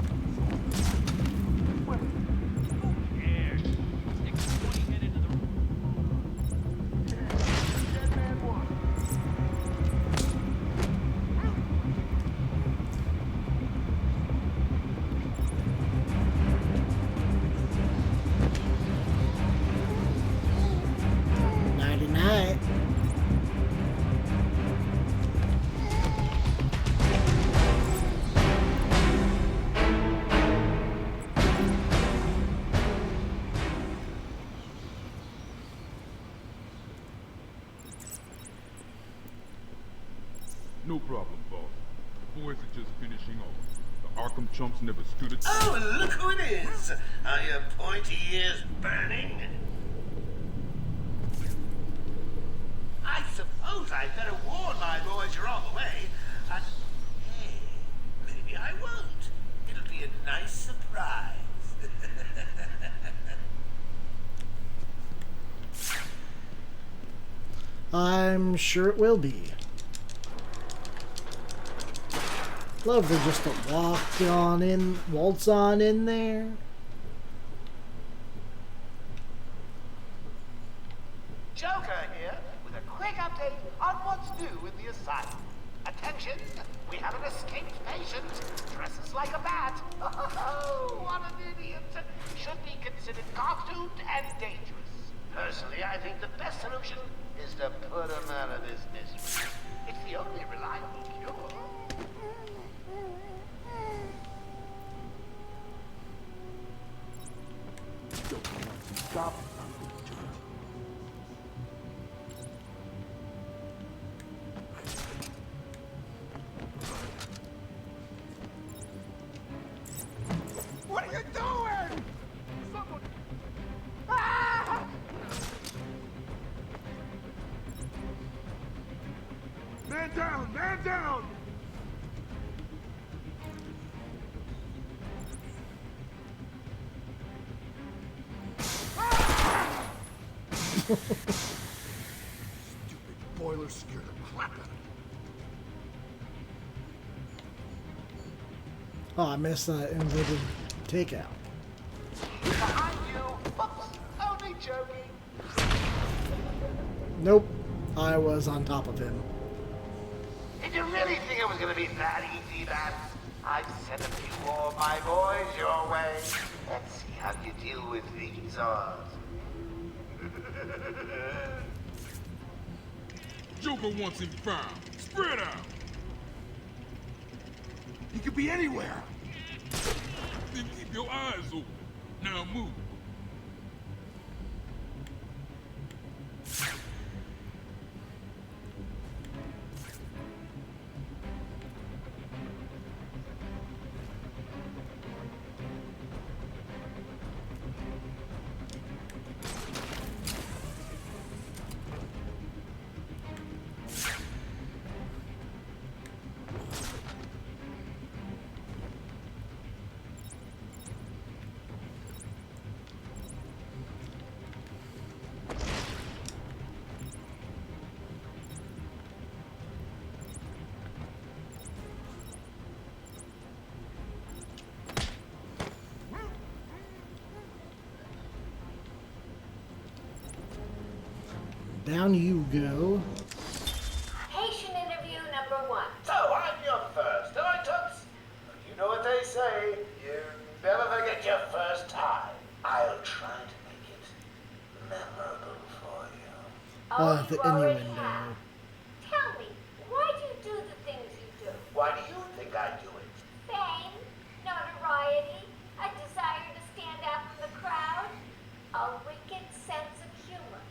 Speaker 18: No problem, boss. The boys are just finishing off. The Arkham chumps never stood a chance.
Speaker 2: Oh, look who it is! Are your pointy ears burning? I suppose I'd better warn my boys you're on the way. And, hey, maybe I won't. It'll be a nice surprise.
Speaker 1: I'm sure it will be. Love to just walk on in, waltz on in there.
Speaker 17: Joker here with a quick update on what's new in the asylum. Attention, we have an escaped patient. Dresses like a bat. Oh, what an idiot. Should be considered costumed and dangerous.
Speaker 2: Personally, I think the best solution is to put him out of his misery.
Speaker 17: It's the only reliable cure.
Speaker 15: Stop.
Speaker 9: What are you doing? Someone... Ah!
Speaker 18: Man down! Man down!
Speaker 10: Stupid boiler scared the crap out of me.
Speaker 1: Oh, I missed that inverted takeout.
Speaker 17: Behind you. Oops, only joking.
Speaker 1: Nope, I was on top of him.
Speaker 17: Did you really think it was going to be that easy, Bats? I've sent a few more of my boys your way. Let's see how you deal with these odds.
Speaker 18: Joker wants him found. Spread out.
Speaker 10: He could be anywhere.
Speaker 18: Then keep your eyes open. Now move.
Speaker 1: down you go.
Speaker 12: Patient interview number 1.
Speaker 17: So, I'm your first, am I, Toots? You know what they say, you never forget your first time. I'll try to make it memorable for you.
Speaker 12: Oh,
Speaker 1: The
Speaker 12: you already
Speaker 1: innuendo.
Speaker 12: have. Tell me, why do you do the things you do?
Speaker 17: Why do you think I do it?
Speaker 12: Fame, notoriety, a desire to stand out from the crowd, a wicked sense of humor.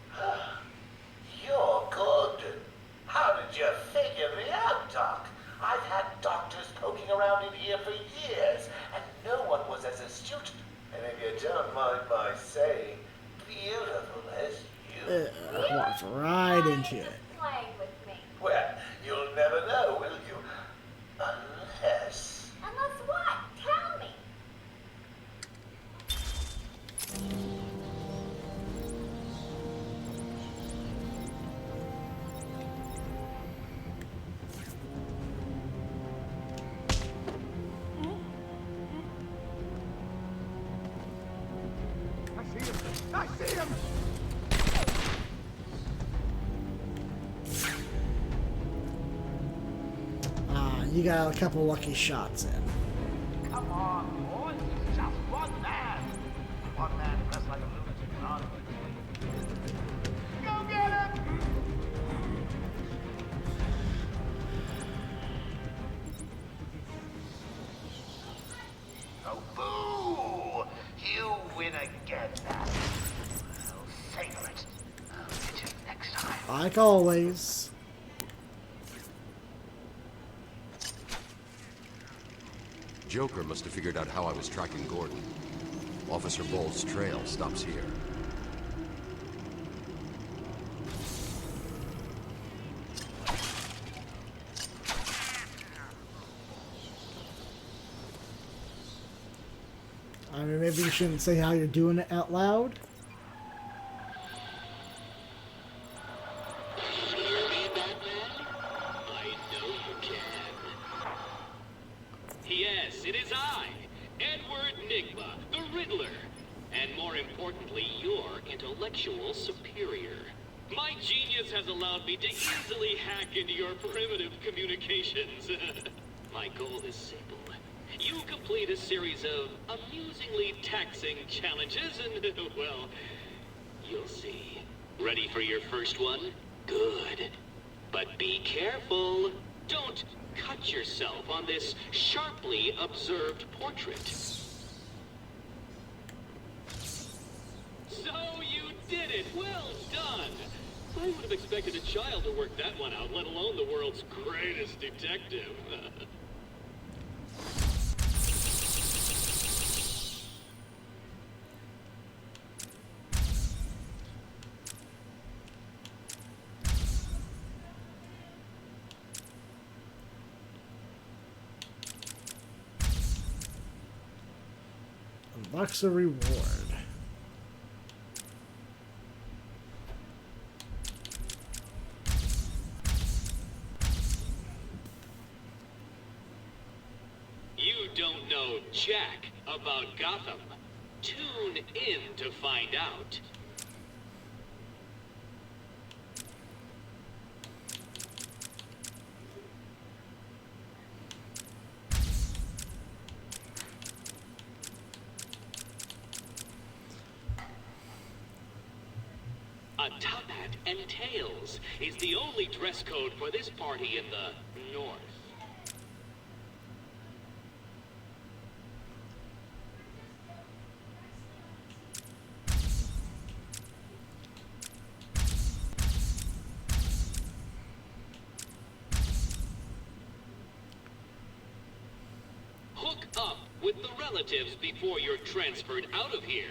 Speaker 17: You're good. How did you figure me out, Doc? I've had doctors poking around in here for years, and no one was as astute, and if you don't mind my saying, beautiful as you.
Speaker 1: Walks right into it.
Speaker 12: Playing with me.
Speaker 17: Well, you'll never know, will you? Unless...
Speaker 12: Unless what? Tell me.
Speaker 9: I see him! I see him!
Speaker 1: You got a couple lucky shots in.
Speaker 9: Come on, boys. It's just one man. One man dressed like a lunatic. None. Go get him!
Speaker 17: Oh, boo! You win again now. I'll savor it. I'll get you next time.
Speaker 1: Like always.
Speaker 13: Joker must have figured out how I was tracking Gordon. Officer Bull's trail stops here.
Speaker 1: I mean, maybe you shouldn't say how you're doing it out loud.
Speaker 19: Yes, it is I, Edward Nigma, the Riddler, and more importantly, your intellectual superior. My genius has allowed me to easily hack into your primitive communications. My goal is simple. You complete a series of amusingly taxing challenges and, well, you'll see. Ready for your first one? Good. But be careful. Don't cut yourself on this sharply observed portrait. So you did it! Well done! I would have expected a child to work that one out, let alone the world's greatest detective.
Speaker 1: Unlocks a reward.
Speaker 19: You don't know jack about Gotham. Tune in to find out. A top hat and tails is the only dress code for this party in the North. Hook up with the relatives before you're transferred out of here.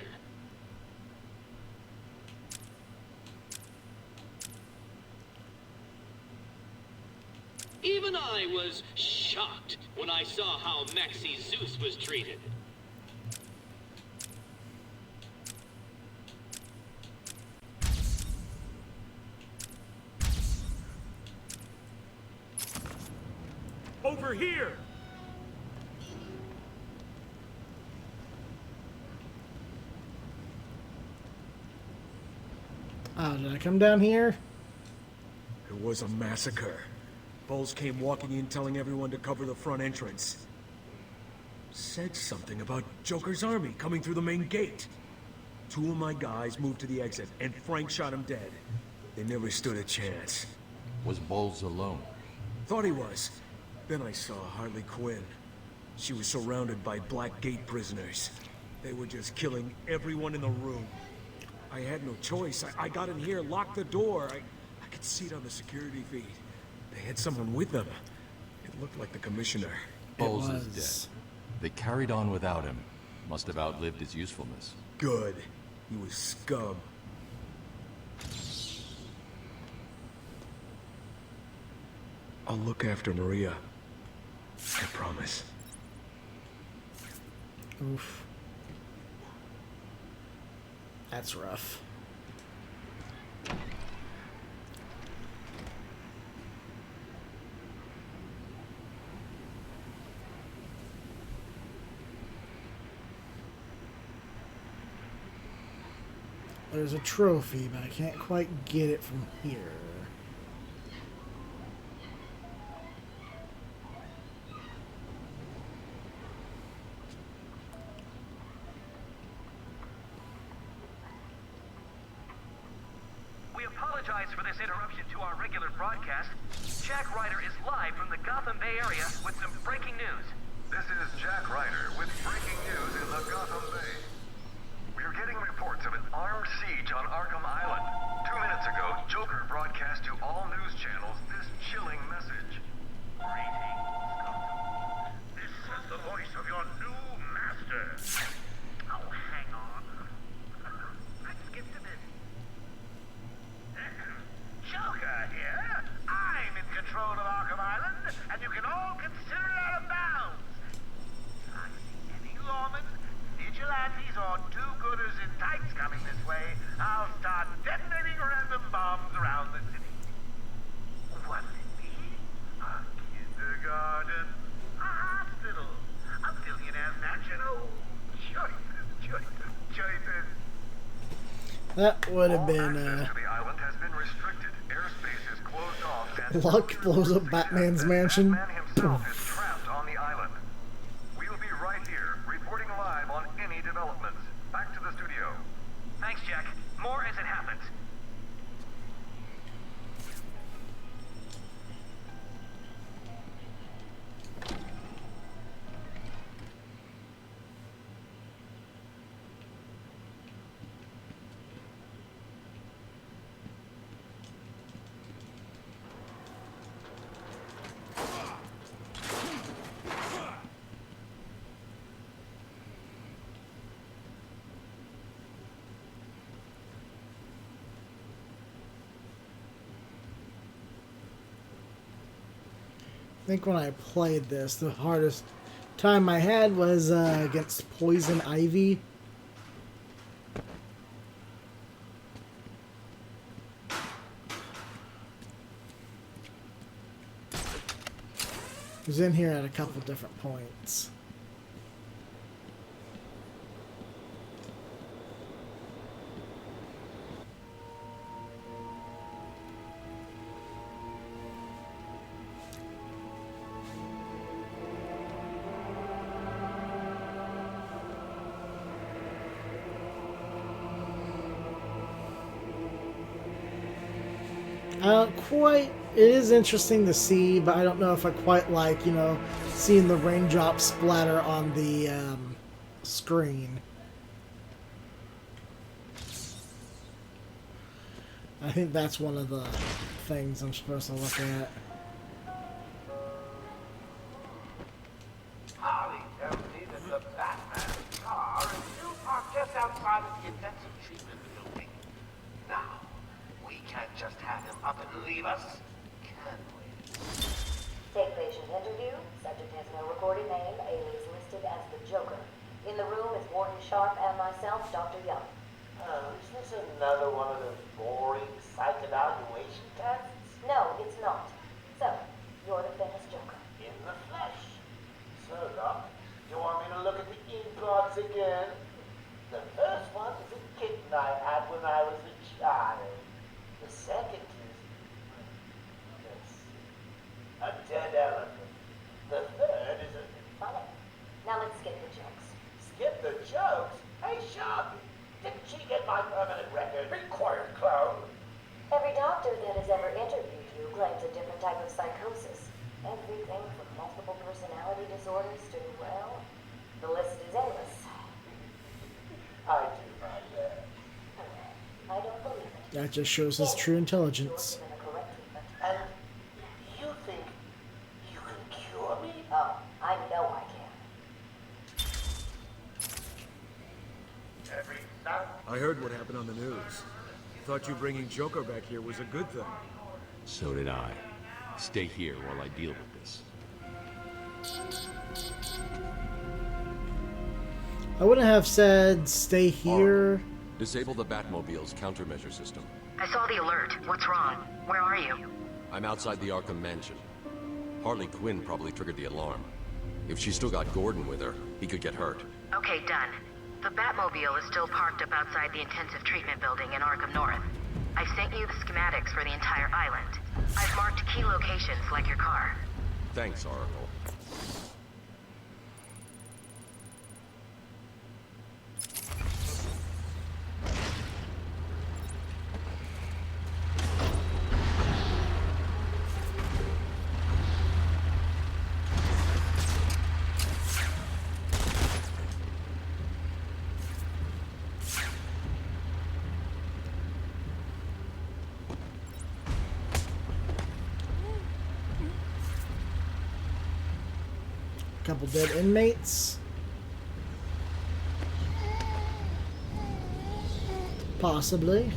Speaker 19: Even I was shocked when I saw how Maxie Zeus was treated.
Speaker 5: Over here!
Speaker 1: Oh, did I come down here?
Speaker 5: was a massacre. Bowles came walking in telling everyone to cover the front entrance. Said something about Joker's army coming through the main gate. 2 of my guys moved to the exit, and Frank shot him dead. They never stood a chance.
Speaker 14: Was Bowles alone?
Speaker 5: Thought he was. Then I saw Harley Quinn. She was surrounded by Black Gate prisoners. They were just killing everyone in the room. I had no choice. I got in here, locked the door. I could see it on the security feed. They had someone with them. It looked like the commissioner.
Speaker 14: Bowles is dead. They carried on without him. Must have outlived his usefulness.
Speaker 5: Good. He was scum. I'll look after Maria. I promise.
Speaker 1: Oof. That's rough. There's a trophy, but I can't quite get it from here.
Speaker 9: We apologize for this interruption to our regular broadcast. Jack Ryder is live from the Gotham Bay area with some breaking news.
Speaker 20: This is Jack Ryder with breaking news in the Gotham Bay. We are getting reports of an armed siege on Arkham Island. 2 minutes ago, Joker broadcast to all news channels this chilling message.
Speaker 9: Greetings, Gotham. This is the voice of your new master. Oh, hang on. I skipped a bit. Joker here. I'm in control of Arkham Island, and you can all consider it out of bounds. I see any lawmen, vigilantes, or do-gooders in tights coming this way, I'll start detonating random bombs around the city. What's it be? A kindergarten, a hospital, a billionaire's mansion. Oh, choices, choices, choices.
Speaker 1: That would have been,
Speaker 20: The island has been restricted. Airspace is closed off and
Speaker 1: Luck blows up Batman's mansion.
Speaker 20: Batman himself is trapped on the island. We'll be right here, reporting live on any developments. Back to the studio.
Speaker 9: Thanks, Jack. More as it happens.
Speaker 1: I think when I played this, the hardest time I had was against Poison Ivy. He was in here at a couple different points. Quite, it is interesting to see, but I don't know if I quite like, you know, seeing the raindrops splatter on the screen. I think that's one of the things I'm supposed to look at.
Speaker 17: Harley tells me that the Batman's car is still parked just outside of the intensive treatment building. Now, we can't just have him up and leave us, can we?
Speaker 7: Take patient interview. Subject has no recorded name. Alias listed as the Joker. In the room is Warden Sharp and myself, Dr. Young.
Speaker 17: Is this another one of those boring psych evaluation tests?
Speaker 7: No, it's not. So, you're the famous Joker.
Speaker 17: In the flesh. So, Doc, you want me to look at the ink blots again? The first one is a kitten I had when I was a child. The second is...
Speaker 16: skip the jokes.
Speaker 17: Skip the jokes? Hey, Sharpie, didn't she get my permanent record? Be quiet, clown.
Speaker 16: Every doctor that has ever interviewed you claims a different type of psychosis. Everything from multiple personality disorders to, well, the list is endless.
Speaker 17: I do not dare.
Speaker 16: I don't believe it.
Speaker 1: That just shows his true intelligence.
Speaker 17: And you think you can cure me?
Speaker 16: Oh, I know I can.
Speaker 17: Every night.
Speaker 5: I heard what happened on the news. Thought you bringing Joker back here was a good thing.
Speaker 11: So did I. Stay here while I deal with this.
Speaker 1: I wouldn't have said stay here.
Speaker 13: Disable the Batmobile's countermeasure system.
Speaker 7: I saw the alert. What's wrong? Where are you?
Speaker 13: I'm outside the Arkham mansion. Harley Quinn probably triggered the alarm. If she's still got Gordon with her, he could get hurt.
Speaker 7: Okay, done. The Batmobile is still parked up outside the intensive treatment building in Arkham North. I've sent you the schematics for the entire island. I've marked key locations like your car.
Speaker 13: Thanks, Oracle.
Speaker 1: Couple dead inmates. Possibly.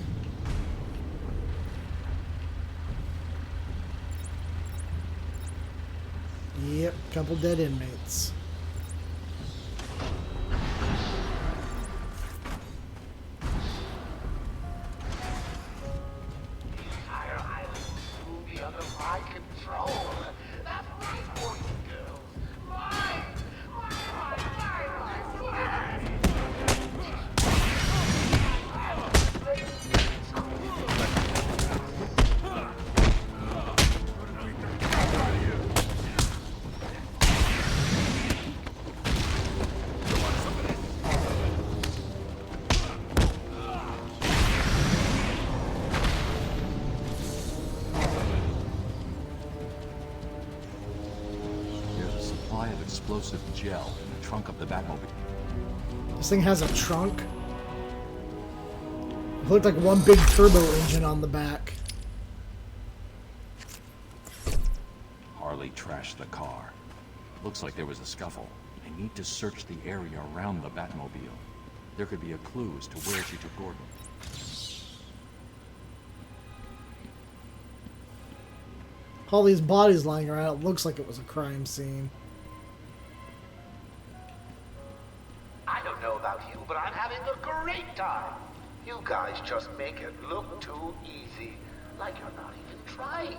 Speaker 1: Yep, couple dead inmates.
Speaker 17: Entire island will be under my control. That's right, boys and girls. Mine!
Speaker 14: There's a supply of explosive gel in the trunk of the Batmobile.
Speaker 1: This thing has a trunk. It looked like one big turbo engine on the back.
Speaker 14: Harley trashed the car. Looks like there was a scuffle. I need to search the area around the Batmobile. There could be a clue as to where she took Gordon.
Speaker 1: All these bodies lying around, it looks like it was a crime scene.
Speaker 17: I don't know about you, but I'm having a great time. You guys just make it look too easy, like you're not even trying.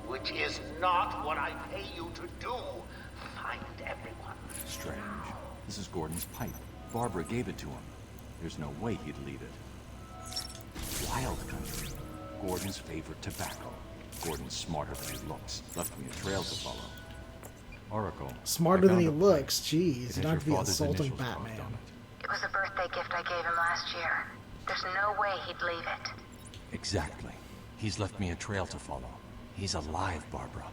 Speaker 17: Which is not what I pay you to do. Find everyone.
Speaker 14: Strange. This is Gordon's pipe. Barbara gave it to him. There's no way he'd leave it. Wild country. Gordon's favorite tobacco. Gordon's smarter than he looks. Left me a trail to follow. Oracle.
Speaker 1: Smarter
Speaker 14: I
Speaker 1: than he
Speaker 14: found a
Speaker 1: looks.
Speaker 14: pipe. It
Speaker 1: Jeez,
Speaker 14: has
Speaker 1: you don't
Speaker 14: your
Speaker 1: have to be
Speaker 14: father's
Speaker 1: assaulting
Speaker 14: initials carved
Speaker 1: Batman.
Speaker 14: on it.
Speaker 7: It was a birthday gift I gave him last year. There's no way he'd leave it.
Speaker 14: Exactly. He's left me a trail to follow. He's alive, Barbara.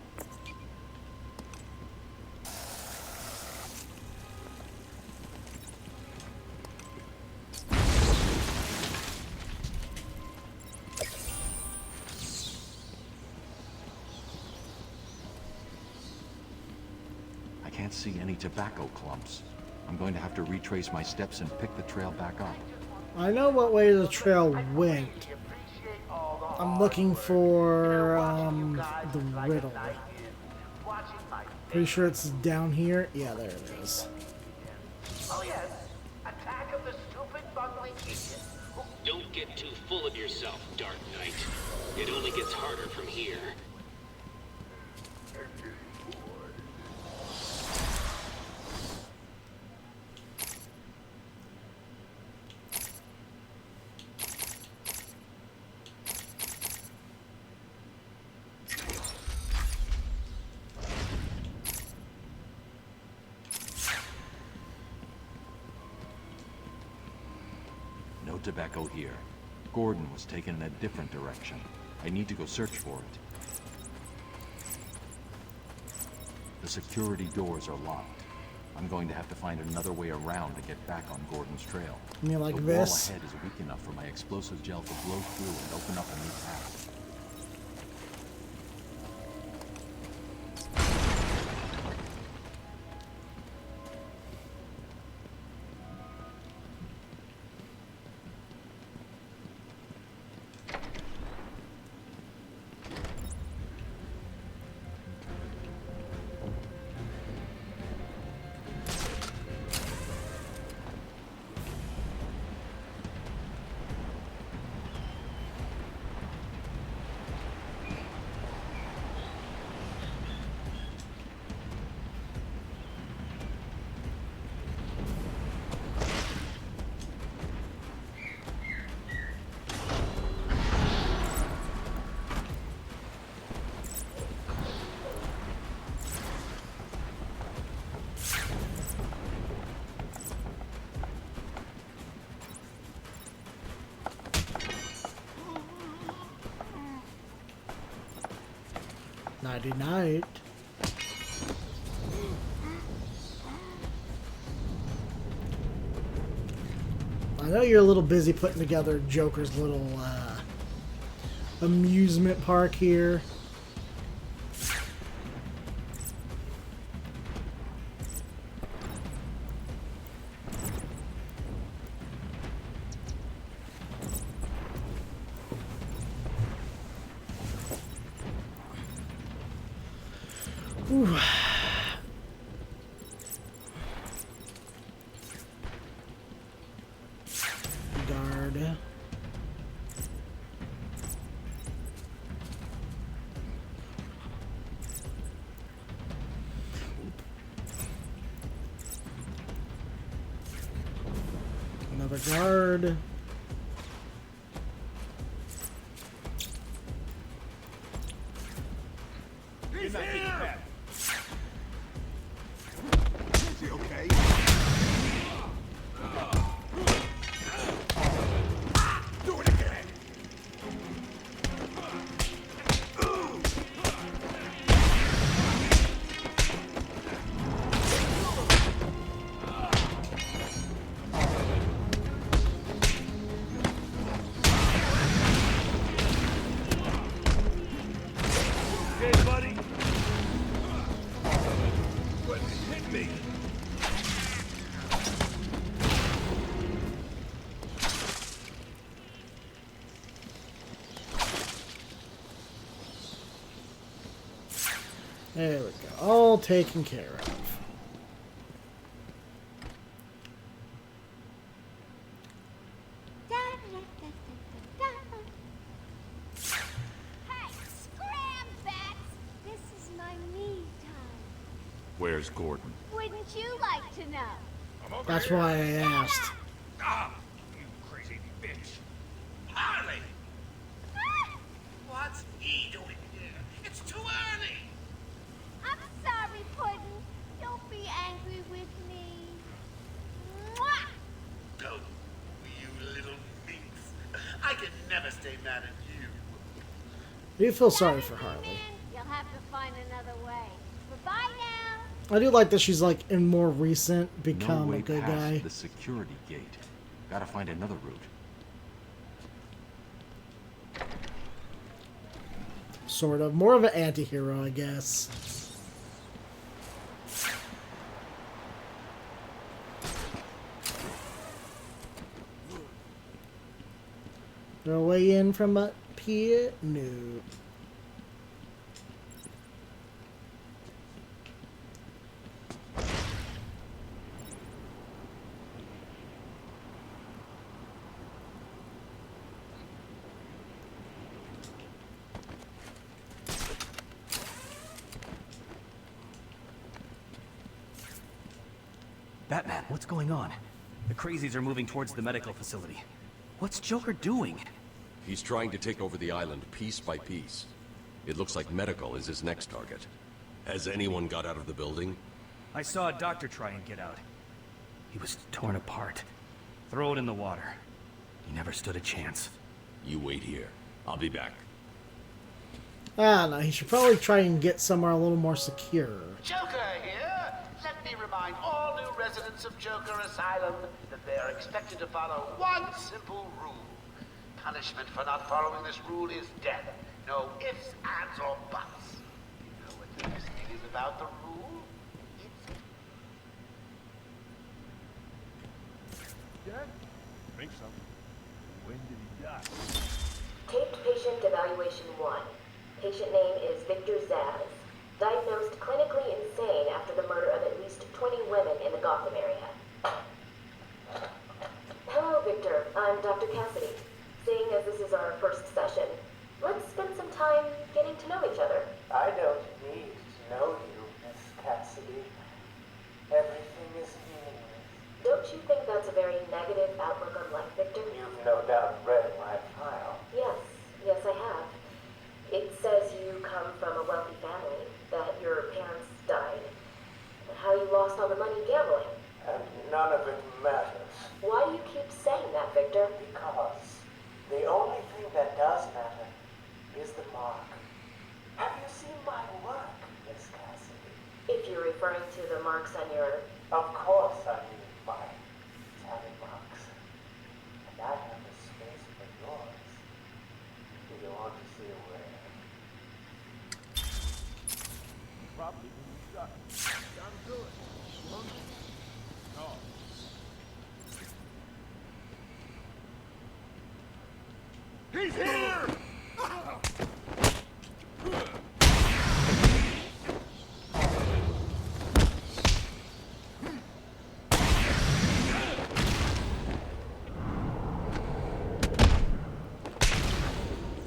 Speaker 14: I can't see any tobacco clumps. I'm going to have to retrace my steps and pick the trail back up.
Speaker 1: I know what way the trail went. I'm looking for the riddle. Pretty sure it's down here. Yeah, there it is.
Speaker 17: Oh yes, attack of the stupid bungling idiot.
Speaker 19: Don't get too full of yourself, Dark Knight. It only gets harder from here.
Speaker 14: tobacco here. Gordon was taken in a different direction. I need to go search for it. The security doors are locked. I'm going to have to find another way around to get back on Gordon's trail.
Speaker 1: You mean like
Speaker 14: the
Speaker 1: this?
Speaker 14: wall ahead is weak enough for my explosive gel to blow through and open up a new path.
Speaker 1: Nighty night. I know you're a little busy putting together Joker's little amusement park here. Ooh. Guard. Another guard.
Speaker 9: He's here!
Speaker 3: Is he okay? Do it again!
Speaker 9: Okay, buddy?
Speaker 3: But hit me!
Speaker 1: There we go. All taken care of.
Speaker 12: Hey, scram, bats! This is my me time.
Speaker 14: Where's Gordon?
Speaker 12: Wouldn't you like to know?
Speaker 1: That's why I asked.
Speaker 8: Ah, you crazy bitch. Harley!
Speaker 9: What's he doing here? It's too early!
Speaker 12: I'm sorry, Puddin'. Don't be angry with me. Mwah!
Speaker 9: Don't, you little minx. I can never stay mad at you.
Speaker 1: I do feel sorry for Harley.
Speaker 12: You'll have to find another way. Bye-bye now.
Speaker 1: I do like that she's like in more recent
Speaker 14: No
Speaker 1: become
Speaker 14: way
Speaker 1: a good
Speaker 14: past
Speaker 1: guy.
Speaker 14: the security gate. Gotta find another route.
Speaker 1: Sort of. More of an anti-hero, I guess. No way in from up here? No.
Speaker 21: Batman, what's going on? The crazies are moving towards the medical facility. What's Joker doing?
Speaker 13: He's trying to take over the island piece by piece. It looks like medical is his next target. Has anyone got out of the building?
Speaker 21: I saw a doctor try and get out. He was torn apart. Throw it in the water. He never stood a chance.
Speaker 13: You wait here. I'll be back.
Speaker 1: Ah, no, he should probably try and get somewhere a little more secure.
Speaker 2: Joker here. Let me remind all new residents of Joker Asylum that they are expected to follow one simple rule. Punishment for not following this rule is death. No ifs, ands, or buts. You know what the best thing is about the rule?
Speaker 9: Dead? Think so. When did he die?
Speaker 16: Taped patient evaluation 1. Patient name is Victor Zaz. Diagnosed clinically insane after the murder of at least 20 women in the Gotham area. Hello, Victor. I'm Dr. Cassidy. Seeing as this is our first session, let's spend some time getting to know each other.
Speaker 17: I don't need to know you, Miss Cassidy. Everything is meaningless.
Speaker 16: Don't you think that's a very negative outlook on life, Victor?
Speaker 17: You've no doubt read my file.
Speaker 16: Yes, I have. It says you come from a wealthy family, that your parents died, and how you lost all the money gambling.
Speaker 17: And none of it matters.
Speaker 16: Why do you keep saying that, Victor?
Speaker 17: Because the only thing that does matter is the mark. Have you seen my work, Miss Cassidy?
Speaker 16: If you're referring to the marks on your...
Speaker 17: Of course I mean my tally marks. And I have a space for yours. Do you want to see where?
Speaker 9: Probably when you shot him. Down to it. No.
Speaker 2: He's here!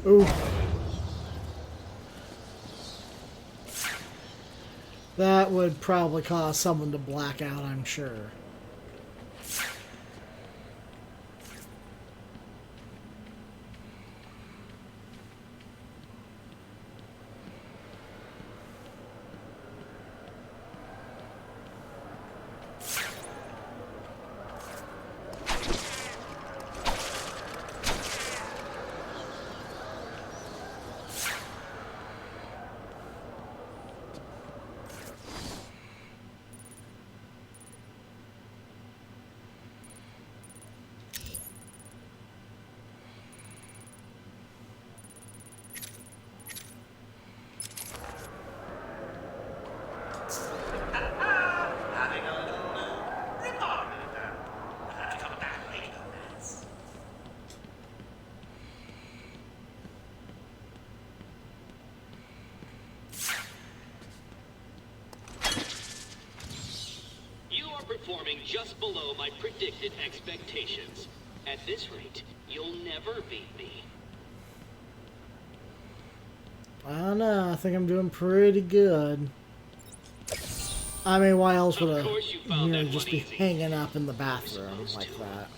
Speaker 1: Ooh. That would probably cause someone to black out, I'm sure.
Speaker 19: Performing just below my predicted expectations. At this rate, you'll never beat me.
Speaker 1: I don't know. I think I'm doing pretty good. I mean, why else would I just be hanging up in the bathroom like that?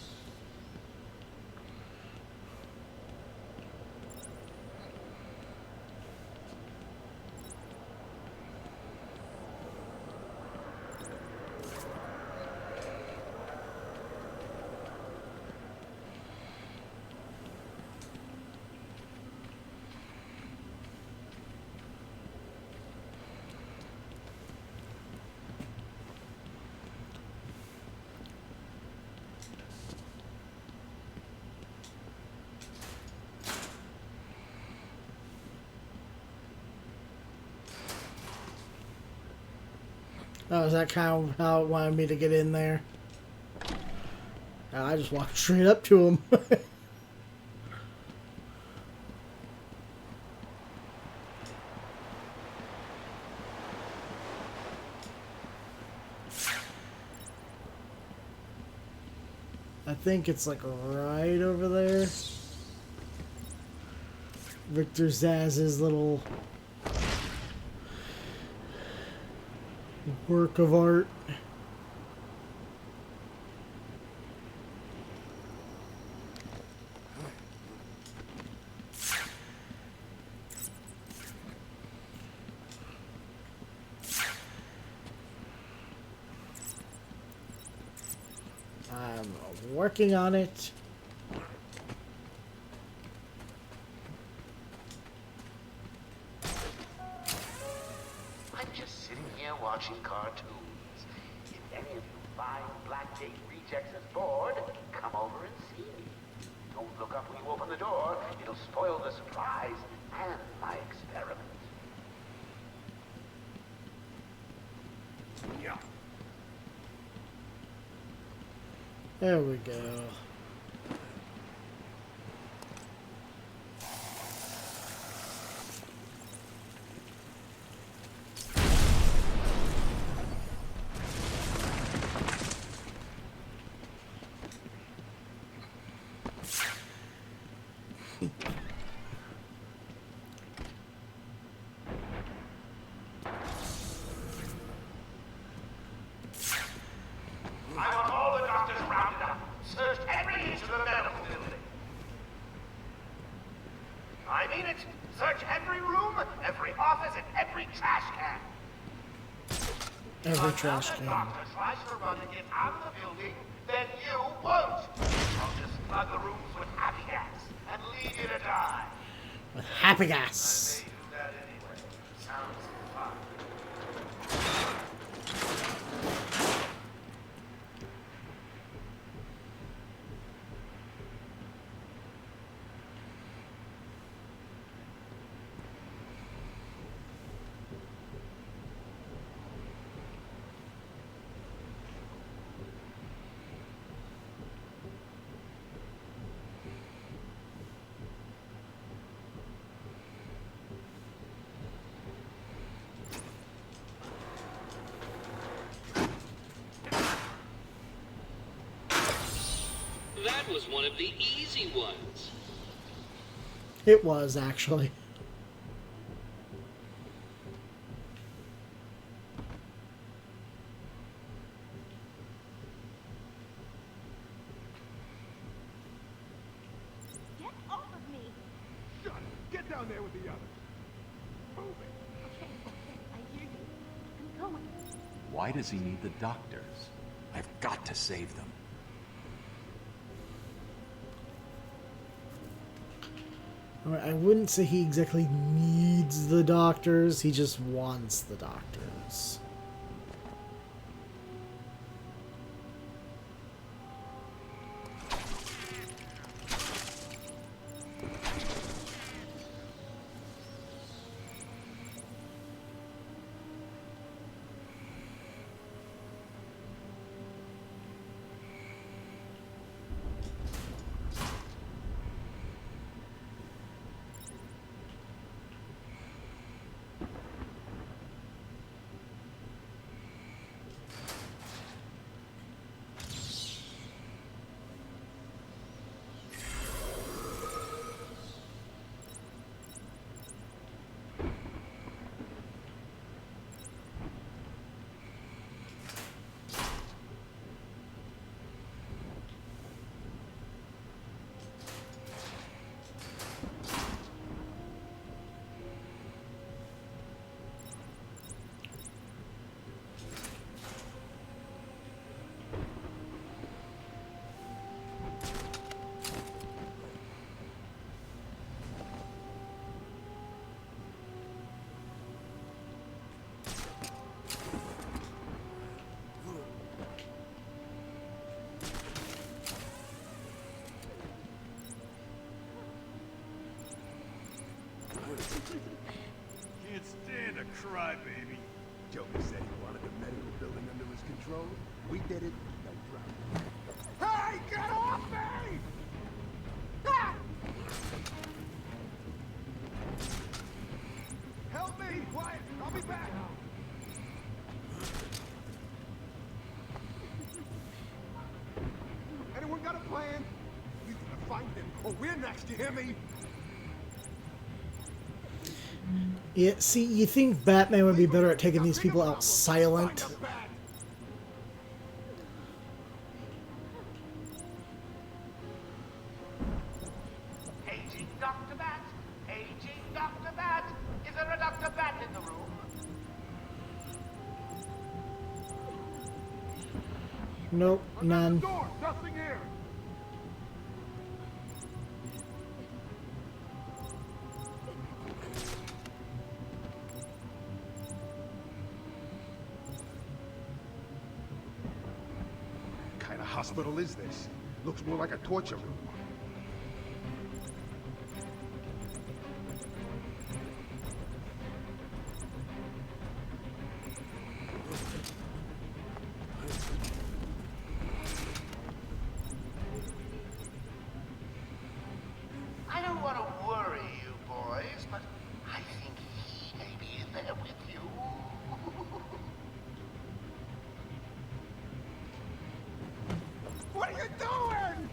Speaker 1: Oh, is that kind of how it wanted me to get in there? I just walked straight up to him. I think it's like right over there. Victor Zaz's little work of art. I'm working on it.
Speaker 17: watching cartoons. If any of you fine Blackgate rejects is bored, come over and see me. Don't look up when you open the door. It'll spoil the surprise and my experiment. Yeah.
Speaker 1: There we go.
Speaker 17: I want all the doctors rounded up. Searched every inch of the medical building. I mean it. Search every room, every office, and every trash can.
Speaker 1: Every trash can.
Speaker 17: If the doctor tries to run and get out of the building, then you won't. I'll just flood the rooms with happy gas and leave you to die.
Speaker 1: With happy gas.
Speaker 17: I may do that anyway. Sounds fun.
Speaker 19: That was one of the easy ones.
Speaker 1: It was, actually.
Speaker 12: Get off of me!
Speaker 3: Shut it. Get down there with the others. Move it.
Speaker 12: Okay, I hear you. I'm going.
Speaker 14: Why does he need the doctors? I've got to save them.
Speaker 1: I wouldn't say he exactly needs the doctors, he just wants the doctors.
Speaker 3: Can't stand a crybaby. Joker said he wanted the medical building under his control. We did it, no problem. Hey, get off me! Ah! Help me! Quiet! I'll be back! Anyone got a plan? We gotta find them, or we're next, you hear me?
Speaker 1: Yeah, see, you think Batman would be better at taking these people out silent?
Speaker 17: Paging Dr. Bat! Paging Dr. Bat! Is there a Dr. Bat in the room?
Speaker 1: Nope, none.
Speaker 3: Door! Nothing here! hospital is this? Looks more like a torture room.
Speaker 17: I don't want to worry you boys, but I think he may be in there with you.
Speaker 3: What are you doing?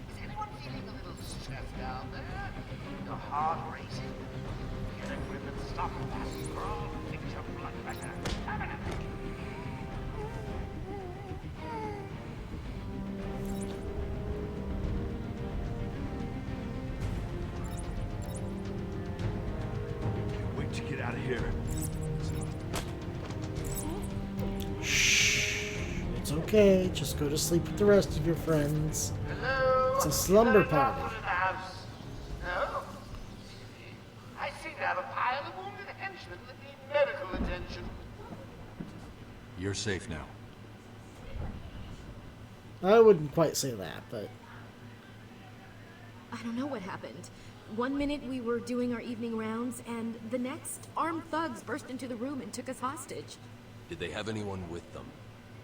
Speaker 17: Is anyone feeling a little stressed down there? Your heart racing? Get a grip and stop that scroll. Fix your blood pressure. Permanently.
Speaker 3: Can't wait to get out of here.
Speaker 1: It's okay. Just go to sleep with the rest of your friends.
Speaker 17: Hello?
Speaker 1: It's a slumber
Speaker 17: Is there
Speaker 1: party.
Speaker 17: anyone in the house? No? I seem to have a pile of wounded henchmen that need medical attention.
Speaker 14: You're safe now.
Speaker 1: I wouldn't quite say that, but
Speaker 4: I don't know what happened. One minute we were doing our evening rounds, and the next, armed thugs burst into the room and took us hostage.
Speaker 13: Did they have anyone with them?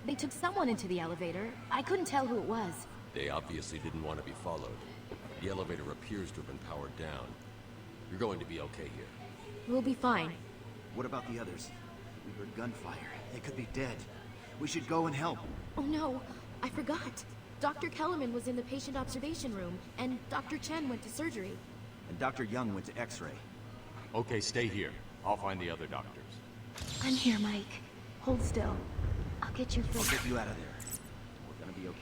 Speaker 4: They took someone into the elevator. I couldn't tell who it was.
Speaker 13: They obviously didn't want to be followed. The elevator appears to have been powered down. You're going to be okay here.
Speaker 4: We'll be fine.
Speaker 15: What about the others? We heard gunfire. They could be dead. We should go and help.
Speaker 4: Oh no, I forgot. Dr. Kellerman was in the patient observation room, and Dr. Chen went to surgery.
Speaker 15: And Dr. Young went to X-ray.
Speaker 14: Okay, stay here. I'll find the other doctors.
Speaker 4: I'm here, Mike. Hold still. I'll get you
Speaker 15: I'll
Speaker 4: free.
Speaker 15: get you out of there. We're gonna be okay.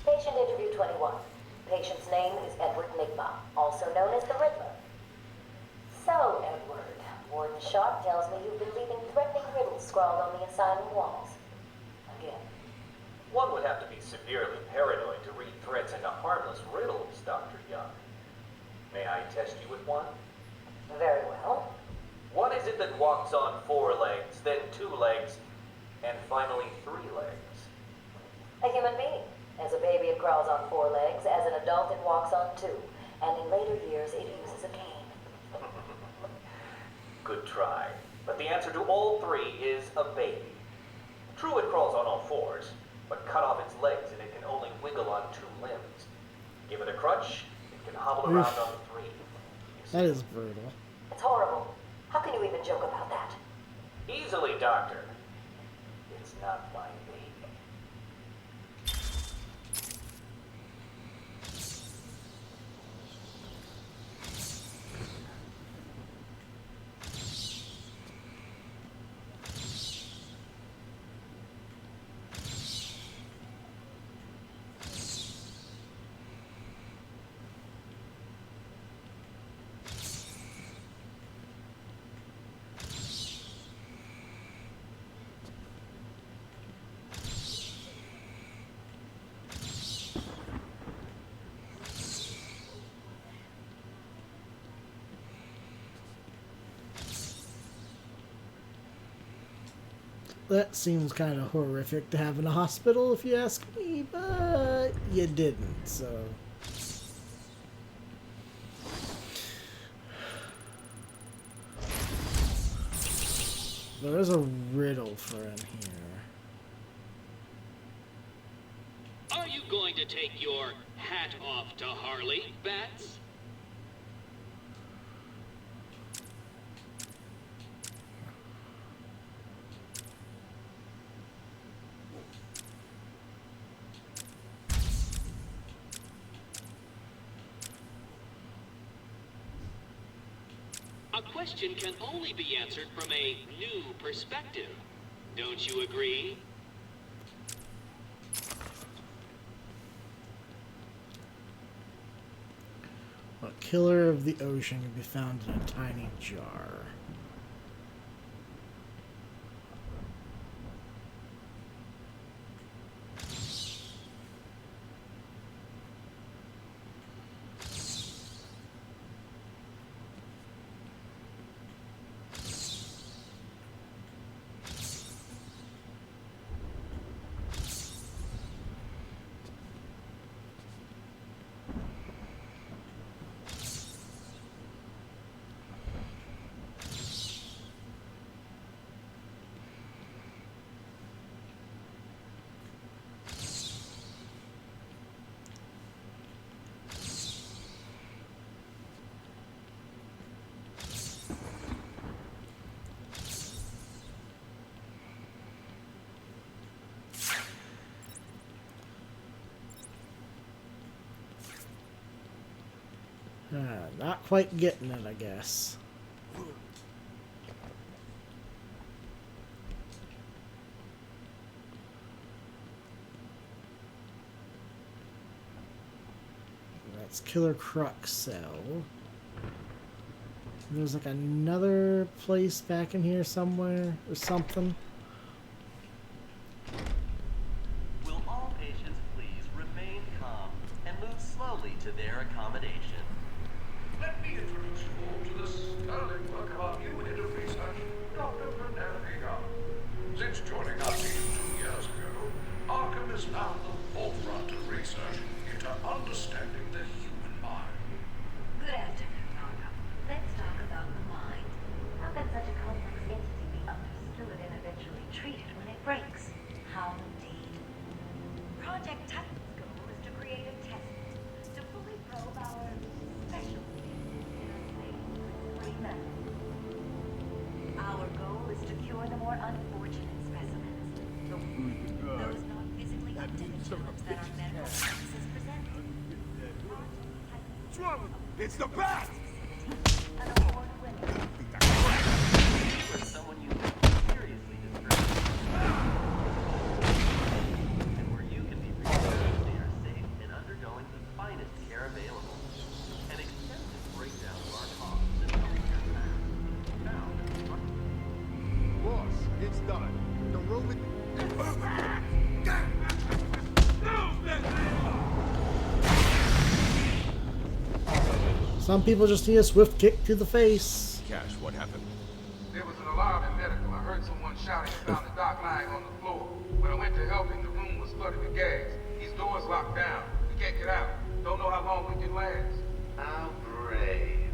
Speaker 16: Patient interview 21. Patient's name is Edward Nigma, also known as the Riddler. So, Edward, Warden Sharp tells me you've been leaving threatening riddles scrawled on the asylum walls. Again.
Speaker 22: One would have to be severely paranoid to read threats into harmless riddles, Dr. Young. May I test you with one?
Speaker 16: Very well.
Speaker 22: What is it that walks on 4 legs, then 2 legs, and finally 3 legs?
Speaker 16: A human being. As a baby, it crawls on 4 legs. As an adult, it walks on 2. And in later years, it uses a cane.
Speaker 22: Good try. But the answer to all 3 is a baby. True, it crawls on all 4s, but cut off its legs and it can only wiggle on 2 limbs. Give it a crutch, it can hobble around on 3.
Speaker 1: that is brutal.
Speaker 16: It's horrible. How can you even joke about that?
Speaker 22: Easily, Doctor. It's not my baby.
Speaker 1: That seems kind of horrific to have in a hospital, if you ask me, but you didn't, so. there is a riddle for in here.
Speaker 19: Are you going to take your hat off to Harley, Bats? A question can only be answered from a new perspective. Don't you agree?
Speaker 1: A killer of the ocean can be found in a tiny jar. Not quite getting it, I guess. That's Killer Crux cell. There's like another place back in here somewhere or something.
Speaker 6: Will all patients please remain calm and move slowly to their accommodation?
Speaker 8: Let me introduce you all to the sterling work of our new head of research, Dr. Bernard. Since joining our team 2 years ago, Arkham is now the forefront of research into understanding the human mind.
Speaker 16: Good afternoon, Arkham. Let's talk about the mind. How can such a complex entity be understood and eventually treated when it breaks? How indeed? Project Titan's goal is to create a test to fully probe our special Our goal is to cure the more unfortunate specimens, those not physically up to the challenge that our medical practices present.
Speaker 3: What's wrong with you? It's the bat!
Speaker 16: An award-winning.
Speaker 6: For someone you seriously distressed. And where you can be reassured they are safe and undergoing the finest care available. An extensive breakdown of our costs and healthcare plans found in the market.
Speaker 3: Boss, it's done. The room is...
Speaker 1: Some people just need a swift kick to the face.
Speaker 13: Cash, what happened?
Speaker 18: There was an alarm in medical. I heard someone shouting and found the doc lying on the floor. When I went to help him, the room was flooded with gas. These doors locked down. We can't get out. Don't know how long we can last.
Speaker 17: How brave.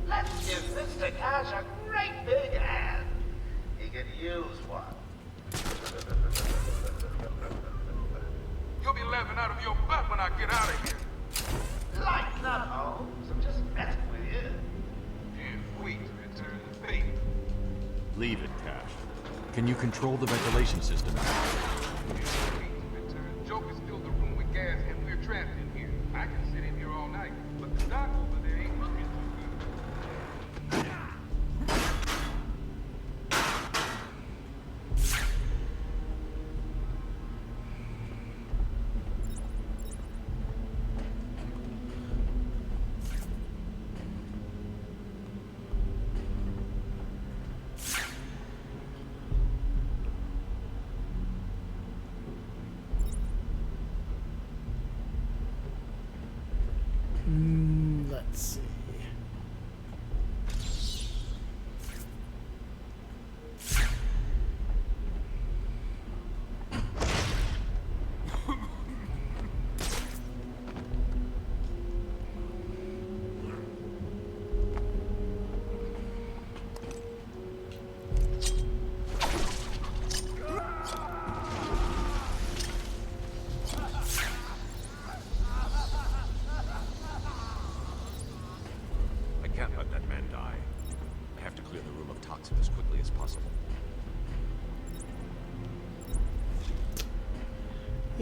Speaker 17: Let's give Mr. Cash a great big hand. He could use one.
Speaker 18: You'll be laughing out of your butt when I get out of here.
Speaker 17: Life's not home, so just messing with you.
Speaker 18: Can't wait to return the favor.
Speaker 14: Leave it, Cash. Can you control the ventilation system?
Speaker 18: Joker's filled the room with gas and we're trapped in here. I can sit in here all night, but the doc over there ain't looking too good.
Speaker 1: Let's see.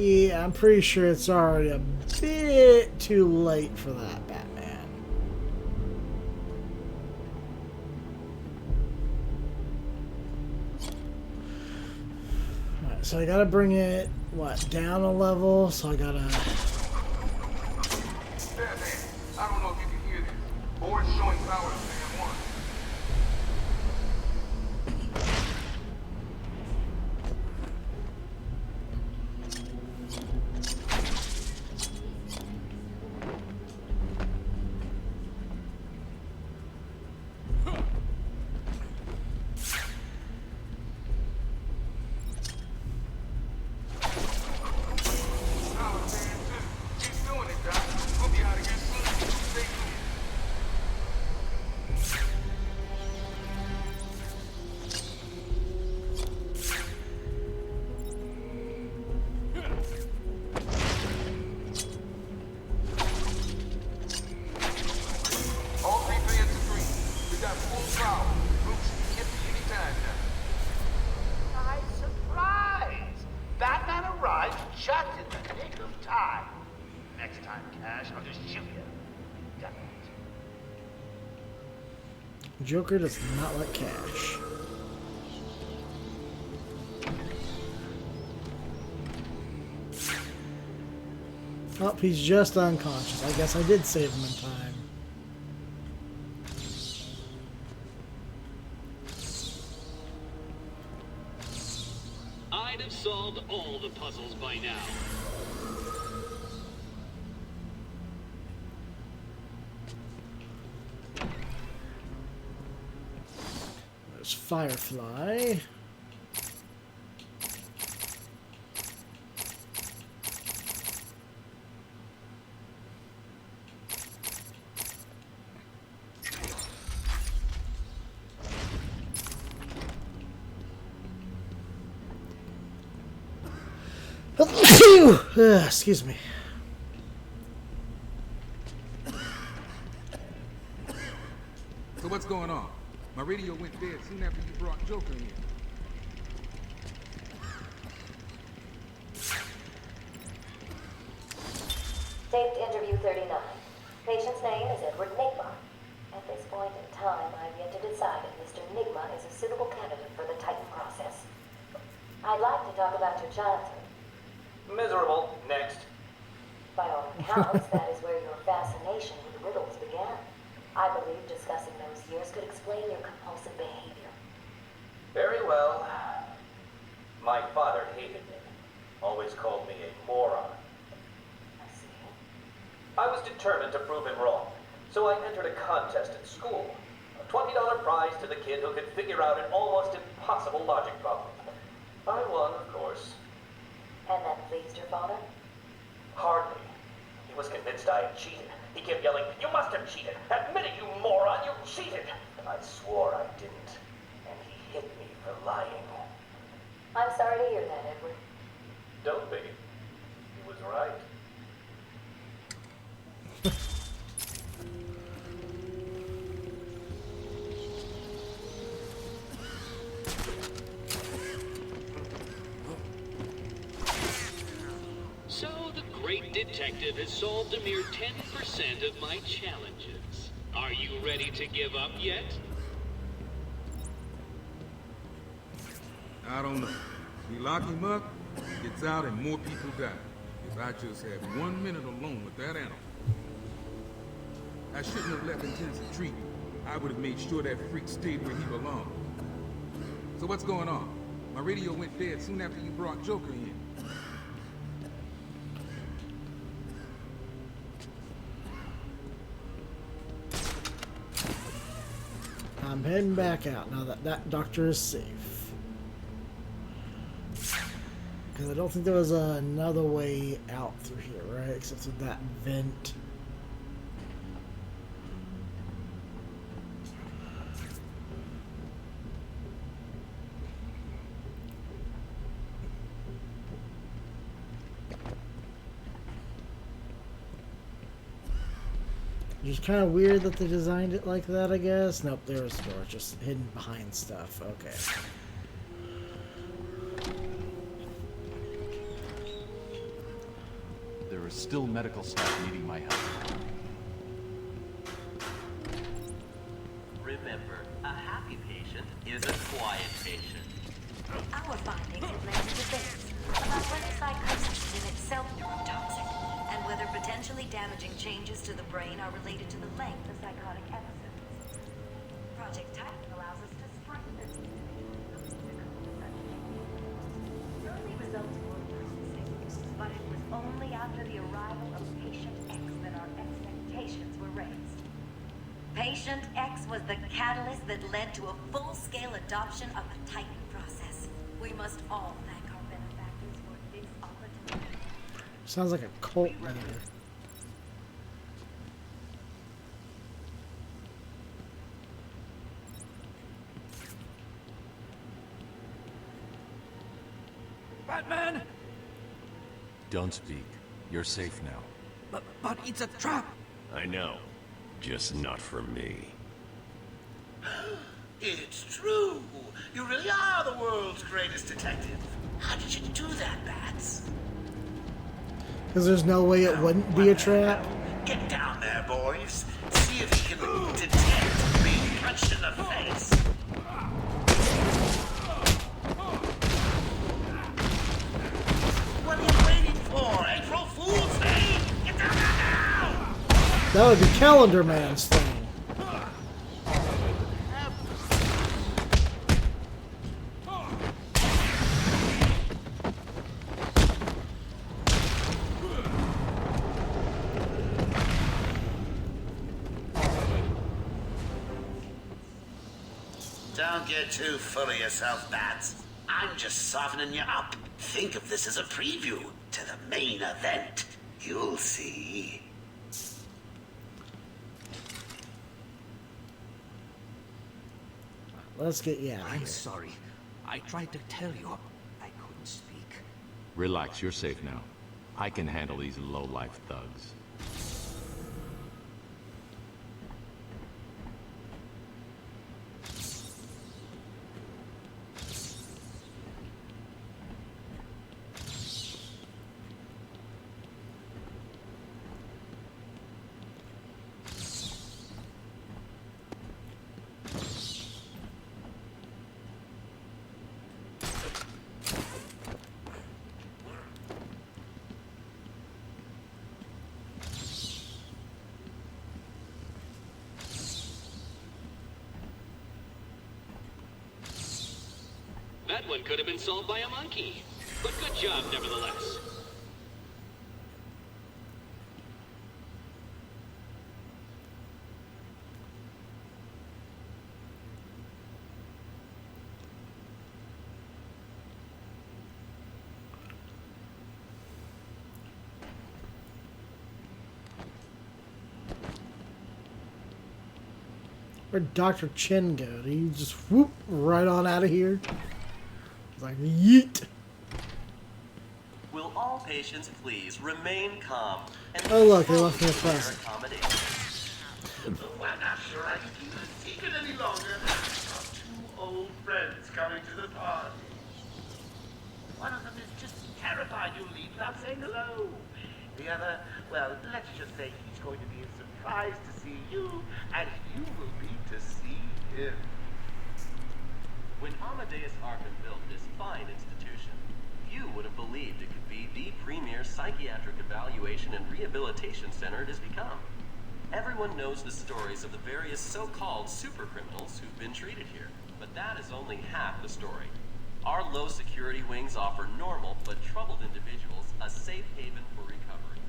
Speaker 1: Yeah, I'm pretty sure it's already a bit too late for that, Batman. Alright, so I gotta bring it, what, down a level? So I gotta...
Speaker 18: Batman, I don't know if you can hear this. Board's showing power to fan 1. All 3 fans agree. We got full power. Room should be empty any time now.
Speaker 2: Nice surprise! Batman arrived just in the nick of time. Next time, Cash, I'll just shoot you. Damn it.
Speaker 1: Joker does not like cash. Oh, he's just unconscious. I guess I did save him in time.
Speaker 19: I'd have solved all the puzzles by now.
Speaker 1: There's Firefly. Excuse me.
Speaker 18: So what's going on? My radio went dead soon after you brought Joker in.
Speaker 16: Saved interview 39. Patient's name is Edward Nigma. At this point in time, I've yet to decide if Mr. Nigma is a suitable candidate for the Titan process. I'd like to talk about your childhood.
Speaker 22: Miserable. Next.
Speaker 16: By all accounts, that is where your fascination with riddles began. I believe discussing those years could explain your compulsive behavior.
Speaker 22: Very well. My father hated me. Always called me a moron.
Speaker 16: I see.
Speaker 22: I was determined to prove him wrong, so I entered a contest at school. A $20 prize to the kid who could figure out an almost impossible logic problem. I won, of course.
Speaker 16: And that pleased your father?
Speaker 22: Hardly. He was convinced I had cheated. He kept yelling, "You must have cheated! Admit it, you moron! You cheated!" I swore I didn't, and he hit me for lying.
Speaker 16: I'm sorry to hear that, Edward.
Speaker 22: Don't be. He was right.
Speaker 19: So the great detective has solved a mere 10% of my challenges. Are you ready to give up yet?
Speaker 18: I don't know. We lock him up, he gets out, and more people die. If I just had 1 minute alone with that animal. I shouldn't have left intensive treatment. I would have made sure that freak stayed where he belonged. So what's going on? My radio went dead soon after you brought Joker in.
Speaker 1: I'm heading back out now that that doctor is safe. Because I don't think there was another way out through here, right? Except for that vent. It's kind of weird that they designed it like that, I guess. Nope, there's the door, just hidden behind stuff. Okay.
Speaker 14: are still medical staff needing my help.
Speaker 6: Remember, a happy patient is a quiet patient.
Speaker 16: Our findings have led to debates about whether psychosis is in itself neurotoxic, and whether potentially damaging changes to the brain are related to the length of psychotic episodes. Project Titan allows us to strengthen early results were promising, but it was only after the arrival of Patient X that our expectations were raised. Patient X was the catalyst that led to a full-scale adoption of the Titan process. We must all thank our benefactors for this opportunity.
Speaker 1: Sounds like a cult leader.
Speaker 9: Batman!
Speaker 14: Don't speak. You're safe now.
Speaker 9: But it's a trap!
Speaker 13: I know. Just not for me.
Speaker 2: It's true. You really are the world's greatest detective. How did you do that, Bats?
Speaker 1: Because there's no way it wouldn't be a trap.
Speaker 2: Get down there, boys. See if you can detect being punched in the face. What are you waiting for? April Fool's Day? Get down there now!
Speaker 1: That would be Calendar Man's thing.
Speaker 2: Don't get too full of yourself, Bats. I'm just softening you up. Think of this as a preview to the main event. You'll see.
Speaker 1: Let's get you out of
Speaker 9: I'm
Speaker 1: here.
Speaker 9: sorry. I tried to tell you. I couldn't speak.
Speaker 11: Relax, you're safe now. I can handle these low-life thugs.
Speaker 19: That one could have been solved by a monkey. But good job, nevertheless.
Speaker 1: Where'd Dr. Chen go? Did he just whoop right on out of here? It's like yeet.
Speaker 6: Will all patients please remain calm and
Speaker 1: Oh look, they left me a present.
Speaker 2: Well, not sure I can keep a secret any longer. I've got two old friends coming to the party. One of them is just terrified you'll leave without saying hello. The other, well, let's just say he's going to be surprised to see you, and you will be to see him.
Speaker 6: When Amadeus Arkham built this fine institution, few would have believed it could be the premier psychiatric evaluation and rehabilitation center it has become. Everyone knows the stories of the various so-called super criminals who've been treated here, but that is only half the story. Our low security wings offer normal but troubled individuals a safe haven for recovery.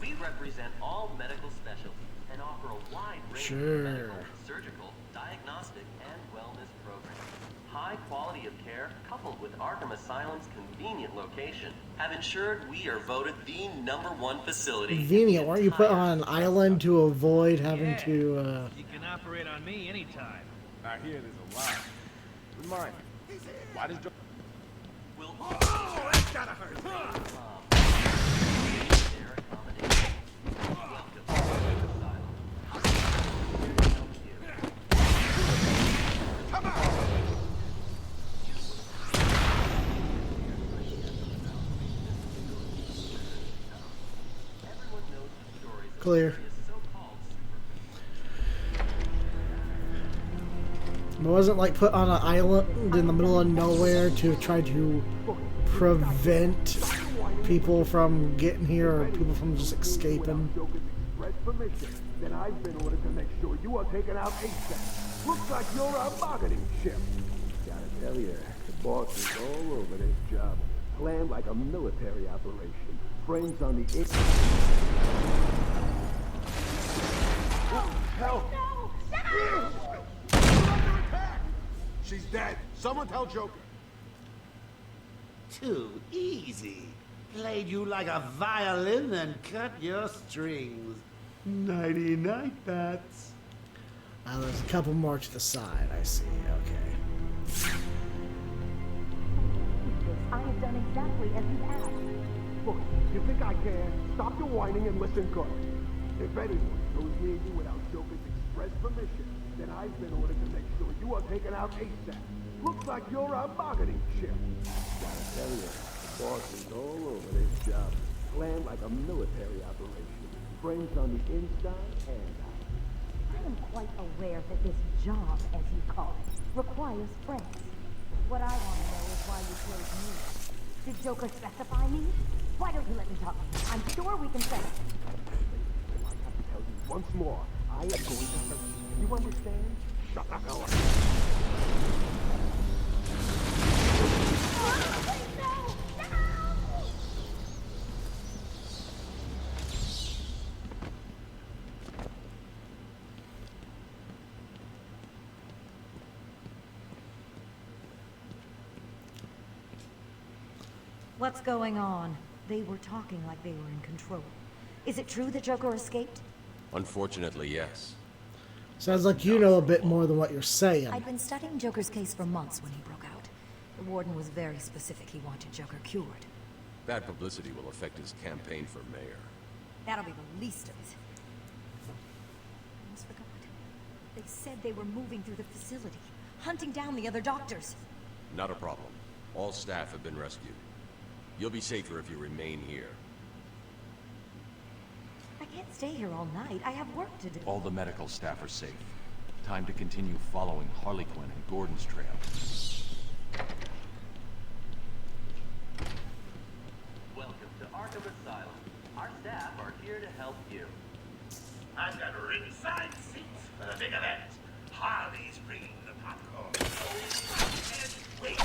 Speaker 6: We represent all medical specialties and offer a wide range of medical, surgical, diagnostic, and wellness programs. High quality of care, coupled with Arkham Asylum's convenient location, have ensured we are voted the #1 facility.
Speaker 1: Convenient. Weren't you put on an island to avoid having to,
Speaker 9: You can operate on me anytime.
Speaker 3: I hear there's a lot. Remind me, why does Joe...
Speaker 6: Will
Speaker 3: Oh, that's gotta hurt.
Speaker 1: clear. It wasn't like put on an island in the middle of nowhere to try to prevent people from getting here or people from just escaping.
Speaker 3: Express permission. Then I've been ordered to make sure you are taken out ASAP. Looks like you're a bargaining chip. Gotta tell you, the boss is all over this job. Planned like a military operation. Frames on the Help!
Speaker 2: She's dead. Someone tell Joker. Too easy. Played you like a violin and cut your strings. Nighty-night, bats.
Speaker 1: There's a couple more to the side, I see. Okay.
Speaker 12: I have done exactly as you asked.
Speaker 3: Look, you think I care? Stop your whining and listen good. If anyone goes near you without Joker's express permission, then I've been ordered to make sure you are taken out ASAP. Looks like you're a bargaining chip. Gotta tell you, the boss is all over this job. Planned like a military operation. Frames on the inside and out.
Speaker 12: I am quite aware that this job, as you call it, requires friends. What I want to know is why you chose me. Did Joker specify me? Why don't you let me talk? I'm sure we can settle.
Speaker 3: If I have to tell you once more, I am going to hurt you. You understand? Shut the hell up.
Speaker 10: What's going on? They were talking like they were in control. Is it true that Joker escaped?
Speaker 13: Unfortunately, yes.
Speaker 1: Sounds like you know a bit more than what you're saying.
Speaker 10: I'd been studying Joker's case for months when he broke out. The warden was very specific he wanted Joker cured.
Speaker 13: Bad publicity will affect his campaign for mayor.
Speaker 10: That'll be the least of it. I almost forgot. They said they were moving through the facility, hunting down the other doctors.
Speaker 13: Not a problem. All staff have been rescued. You'll be safer if you remain here.
Speaker 10: I can't stay here all night. I have work to do.
Speaker 14: All the medical staff are safe. Time to continue following Harley Quinn and Gordon's trail.
Speaker 6: Welcome to Arkham Asylum. Our staff are here to help you.
Speaker 2: I've got ringside seats for the big event. Harley's bringing the popcorn. And wait.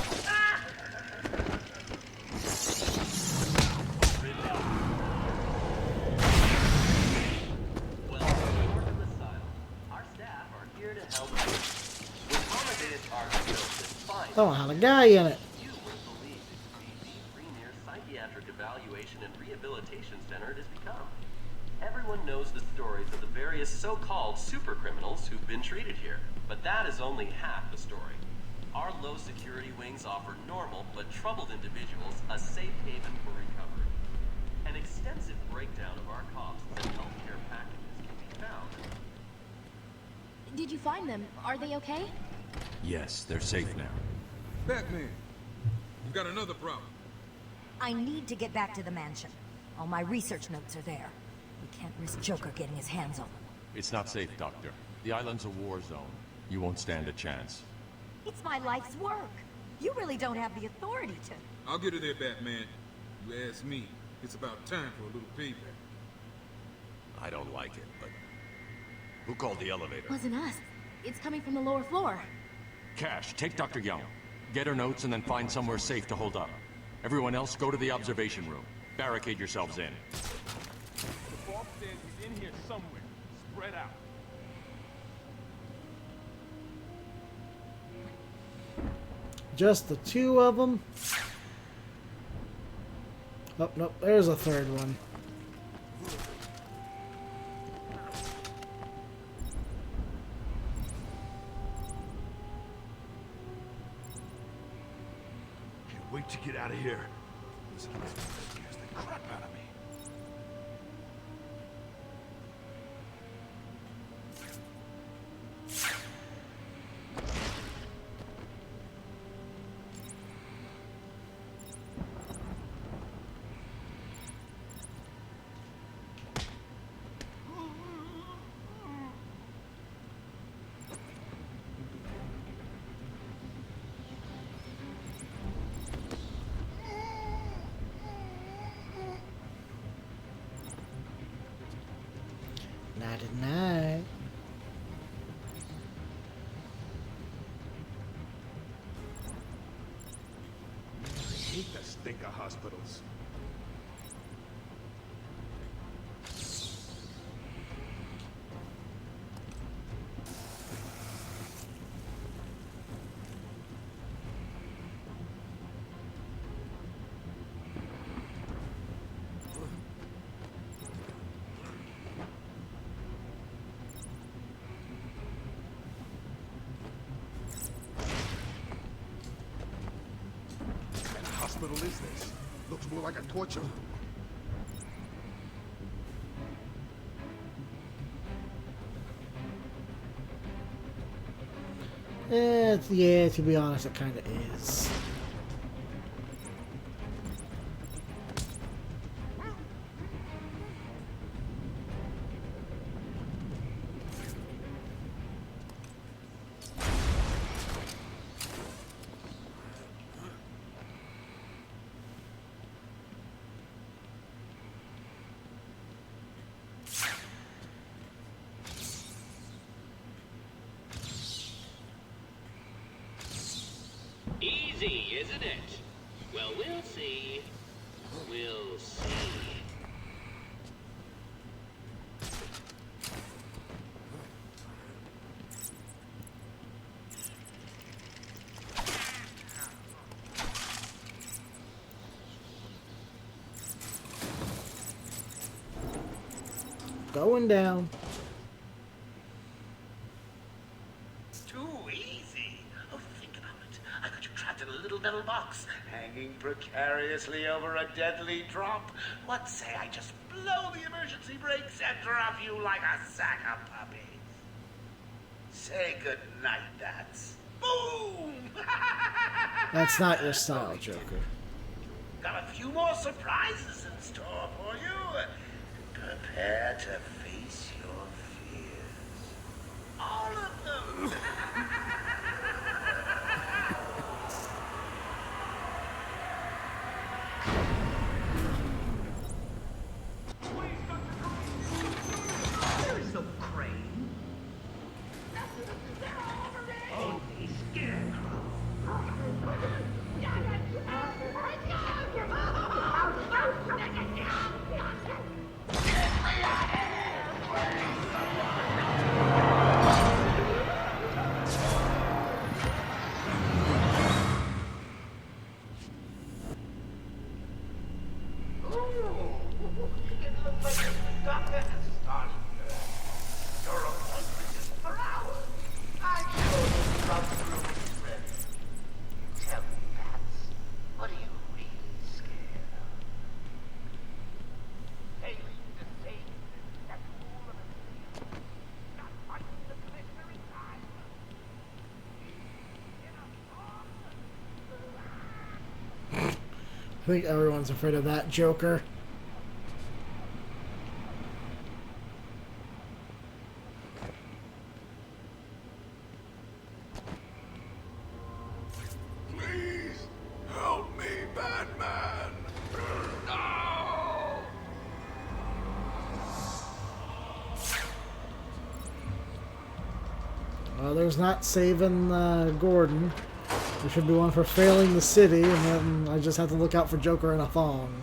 Speaker 1: Oh, had a guy in it.
Speaker 6: You wouldn't believe it could be the premier psychiatric evaluation and rehabilitation center it has become. Everyone knows the stories of the various so-called super criminals who've been treated here, but that is only half the story. Our low security wings offer normal but troubled individuals a safe haven for recovery. An extensive breakdown of our costs and healthcare packages can be found.
Speaker 4: Did you find them? Are they okay?
Speaker 14: Yes, they're safe now.
Speaker 18: Batman, you got another problem.
Speaker 10: I need to get back to the mansion. All my research notes are there. We can't risk Joker getting his hands on them.
Speaker 14: It's not safe, Doctor. The island's a war zone. You won't stand a chance.
Speaker 10: It's my life's work. You really don't have the authority to.
Speaker 18: I'll get her there, Batman. You ask me, it's about time for a little payback.
Speaker 13: I don't like it, but... Who called the elevator?
Speaker 4: Wasn't us. It's coming from the lower floor.
Speaker 14: Cash, take Dr. Young. Get her notes and then find somewhere safe to hold up. Everyone else, go to the observation room. Barricade yourselves in.
Speaker 9: The boss says he's in here somewhere. Spread out.
Speaker 1: Just the two of them. Oh, nope, there's a third one.
Speaker 3: Can't wait to get out of here. This scares the crap out of me.
Speaker 1: Nighty night.
Speaker 3: I hate the stink of hospitals. What hospital is this? Looks more like a torture.
Speaker 1: Yeah, to be honest, it kind of is.
Speaker 19: Easy, isn't it? Well, we'll see. We'll see.
Speaker 1: Going down.
Speaker 2: Too easy. Oh, think about it. I got you trapped in a little metal box, hanging precariously over a deadly drop. What say I just blow the emergency brakes and drop you like a sack of puppies? Say goodnight, that's. Boom!
Speaker 1: That's not your style, Joker.
Speaker 2: Got a few more surprises in store for you. Prepare to face your fears. All of them.
Speaker 22: There is no crane. Only scarecrow.
Speaker 1: I think everyone's afraid of that Joker.
Speaker 3: Please help me, Batman. No!
Speaker 1: Well, there's not saving Gordon. There should be one for failing the city, and then I just have to look out for Joker in a thong.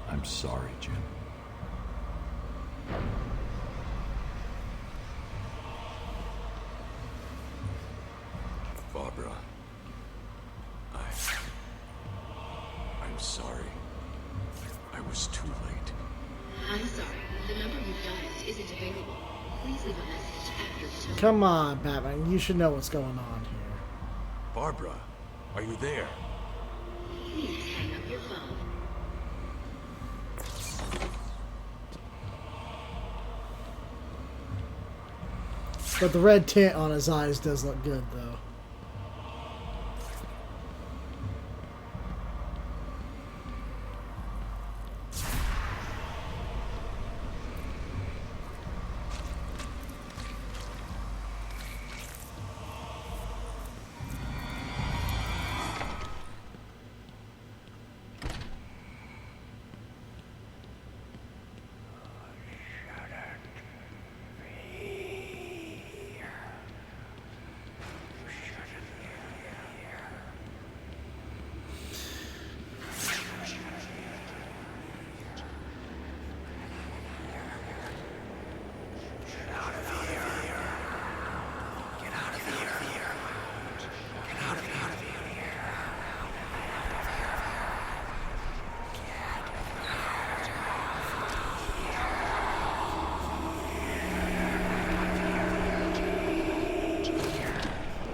Speaker 14: I'm sorry, Jim.
Speaker 11: Barbara. I'm sorry. I was too late.
Speaker 5: I'm sorry. The number you dialed isn't available. Please leave a message after the tone.
Speaker 1: Come on, Batman. You should know what's going on here.
Speaker 11: Barbara, are you there?
Speaker 5: Please hang up your phone.
Speaker 1: But the red tint on his eyes does look good, though.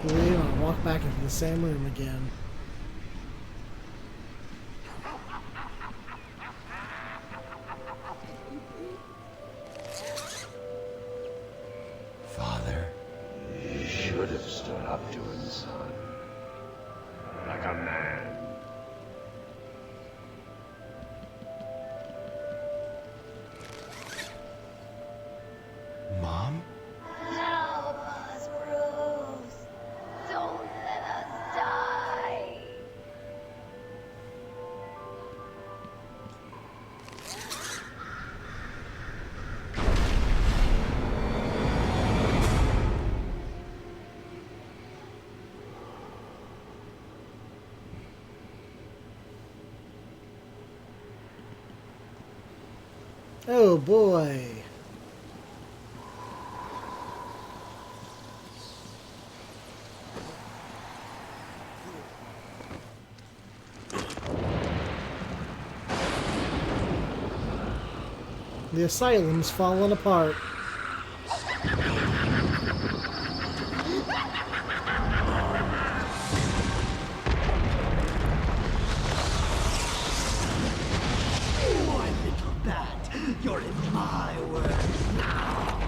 Speaker 1: Leave and walk back into the same room again.
Speaker 17: Father, you should have stood up to him, son. Like a man. Mom?
Speaker 12: Help us, Bruce. Don't let us die.
Speaker 1: Oh boy. The asylum's falling apart.
Speaker 15: One little bat, you're in my world now.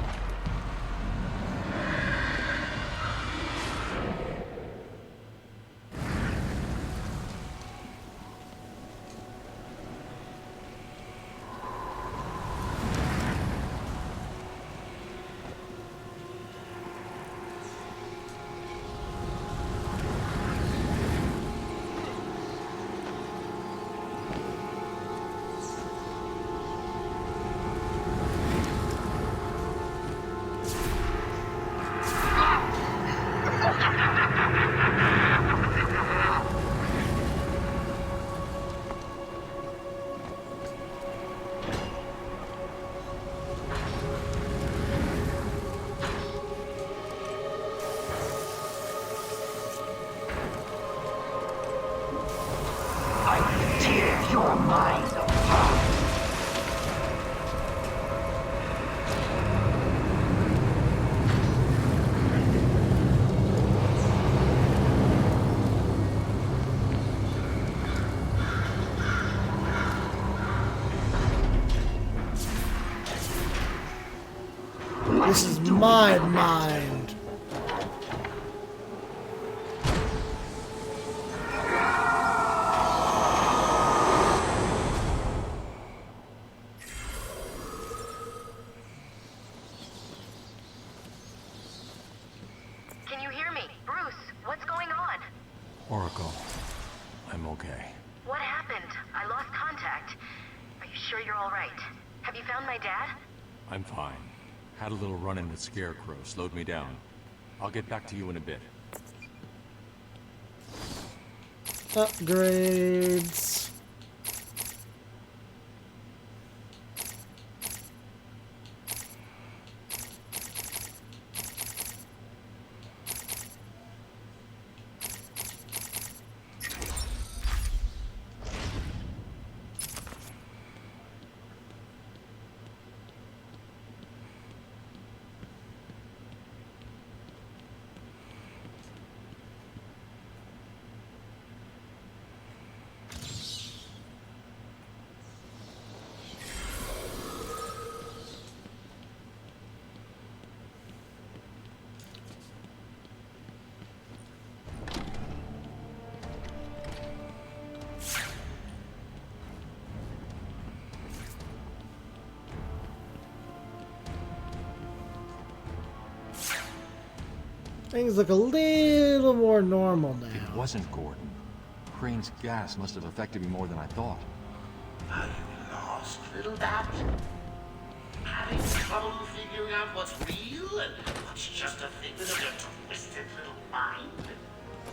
Speaker 15: Tear your mind apart.
Speaker 1: This is my mind.
Speaker 7: Can you hear me? Bruce, what's going on?
Speaker 14: Oracle, I'm okay.
Speaker 7: What happened? I lost contact. Are you sure you're all right? Have you found my dad?
Speaker 14: I'm fine. Had a little run-in with Scarecrow, slowed me down. I'll get back to you in a bit.
Speaker 1: Upgrades. Things look a little more normal now.
Speaker 14: It wasn't Gordon. Crane's gas must have affected me more than I thought.
Speaker 2: Are you lost, little bat? Having trouble figuring out what's real and what's just a figment of your twisted little mind?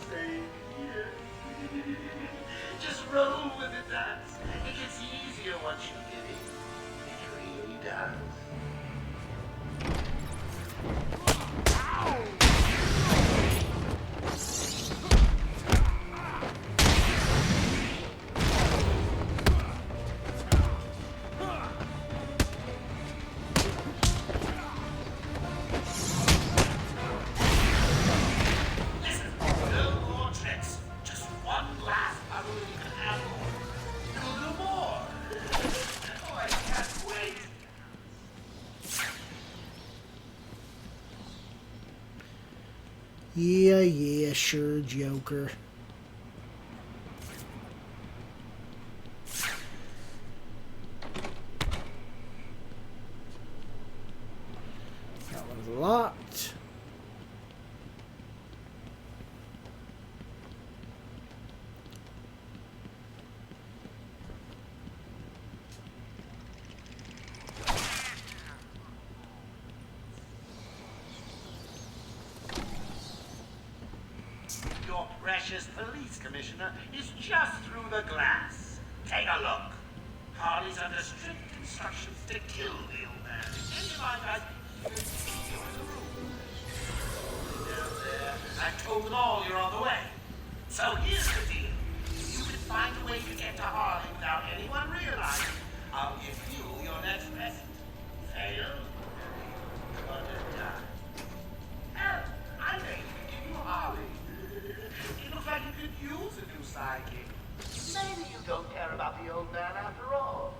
Speaker 2: Same here. Just roll with it, Dance. It gets easier once you get it. It really does.
Speaker 1: Yeah, sure, Joker. That one's locked.
Speaker 2: Your precious police commissioner is just through the glass. Take a look. Harley's under strict instructions to kill the old man. And you mind, guys, you in the room. Down there, I told them all you're on the way. So here's the deal. If you can find a way to get to Harley without anyone realizing, I'll give you your next present. Fail? You're gonna die. Hell, I may even give you Harley. It looks like you could use a new sidekick. Maybe you don't care about the old man after all.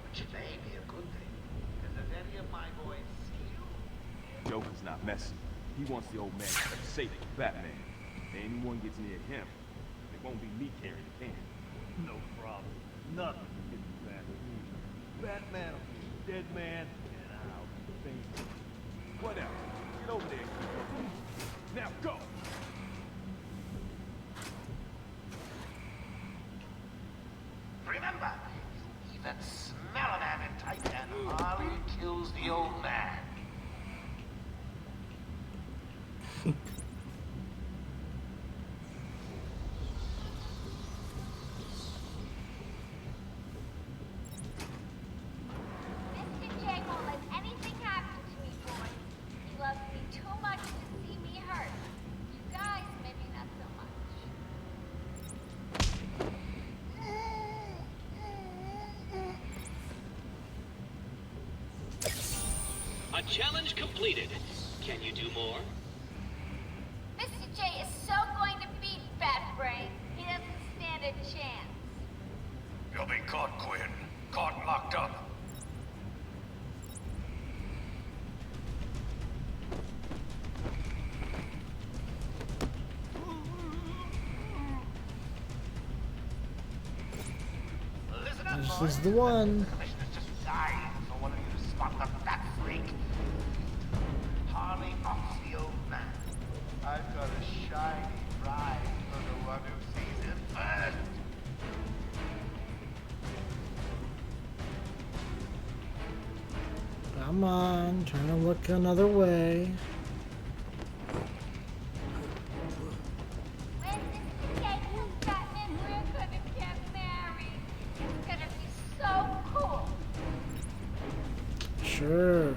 Speaker 2: Which may be a good thing. Because if any of my boys see you...
Speaker 3: Joker's not messing. He wants the old man kept safe from Batman. If anyone gets near him, it won't be me carrying the can. No problem. Nothing can get you Batman. Batman will be a dead man, and I'll be things. Whatever. Get over there. Now go!
Speaker 2: Remember, you even smell a man in tight and Harley kills the old man.
Speaker 12: Mr. J won't let anything happen to me, boys. He loves me too much to see me hurt. You guys, maybe not so much.
Speaker 19: A challenge completed. Can you do more?
Speaker 12: Mr. J is so going to beat Bat Brain. He doesn't stand a chance.
Speaker 8: You'll be caught, Quinn. Caught and locked up.
Speaker 2: Listen up,
Speaker 1: This
Speaker 2: boys.
Speaker 1: is the one.
Speaker 2: The commissioner's just dying for one of you to spot the fat freak. Harley off the old man. I've got a shiny prize for the one who sees it first.
Speaker 1: Come on, trying to look another way.
Speaker 12: When Mr. J tells Batman we're gonna get married, it's gonna be so cool.
Speaker 1: Sure.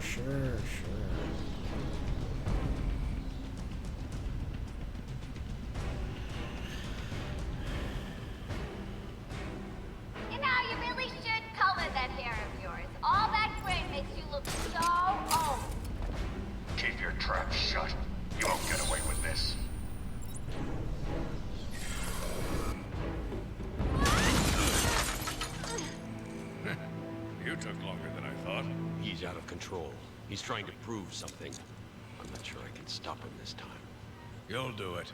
Speaker 12: You know, you really should color that hair of yours. All that gray makes you look so old.
Speaker 8: Keep your trap shut. You won't get away with this.
Speaker 11: You took longer than I thought.
Speaker 13: He's out of control. He's trying to prove something. I'm not sure I can stop him this time.
Speaker 11: You'll do it.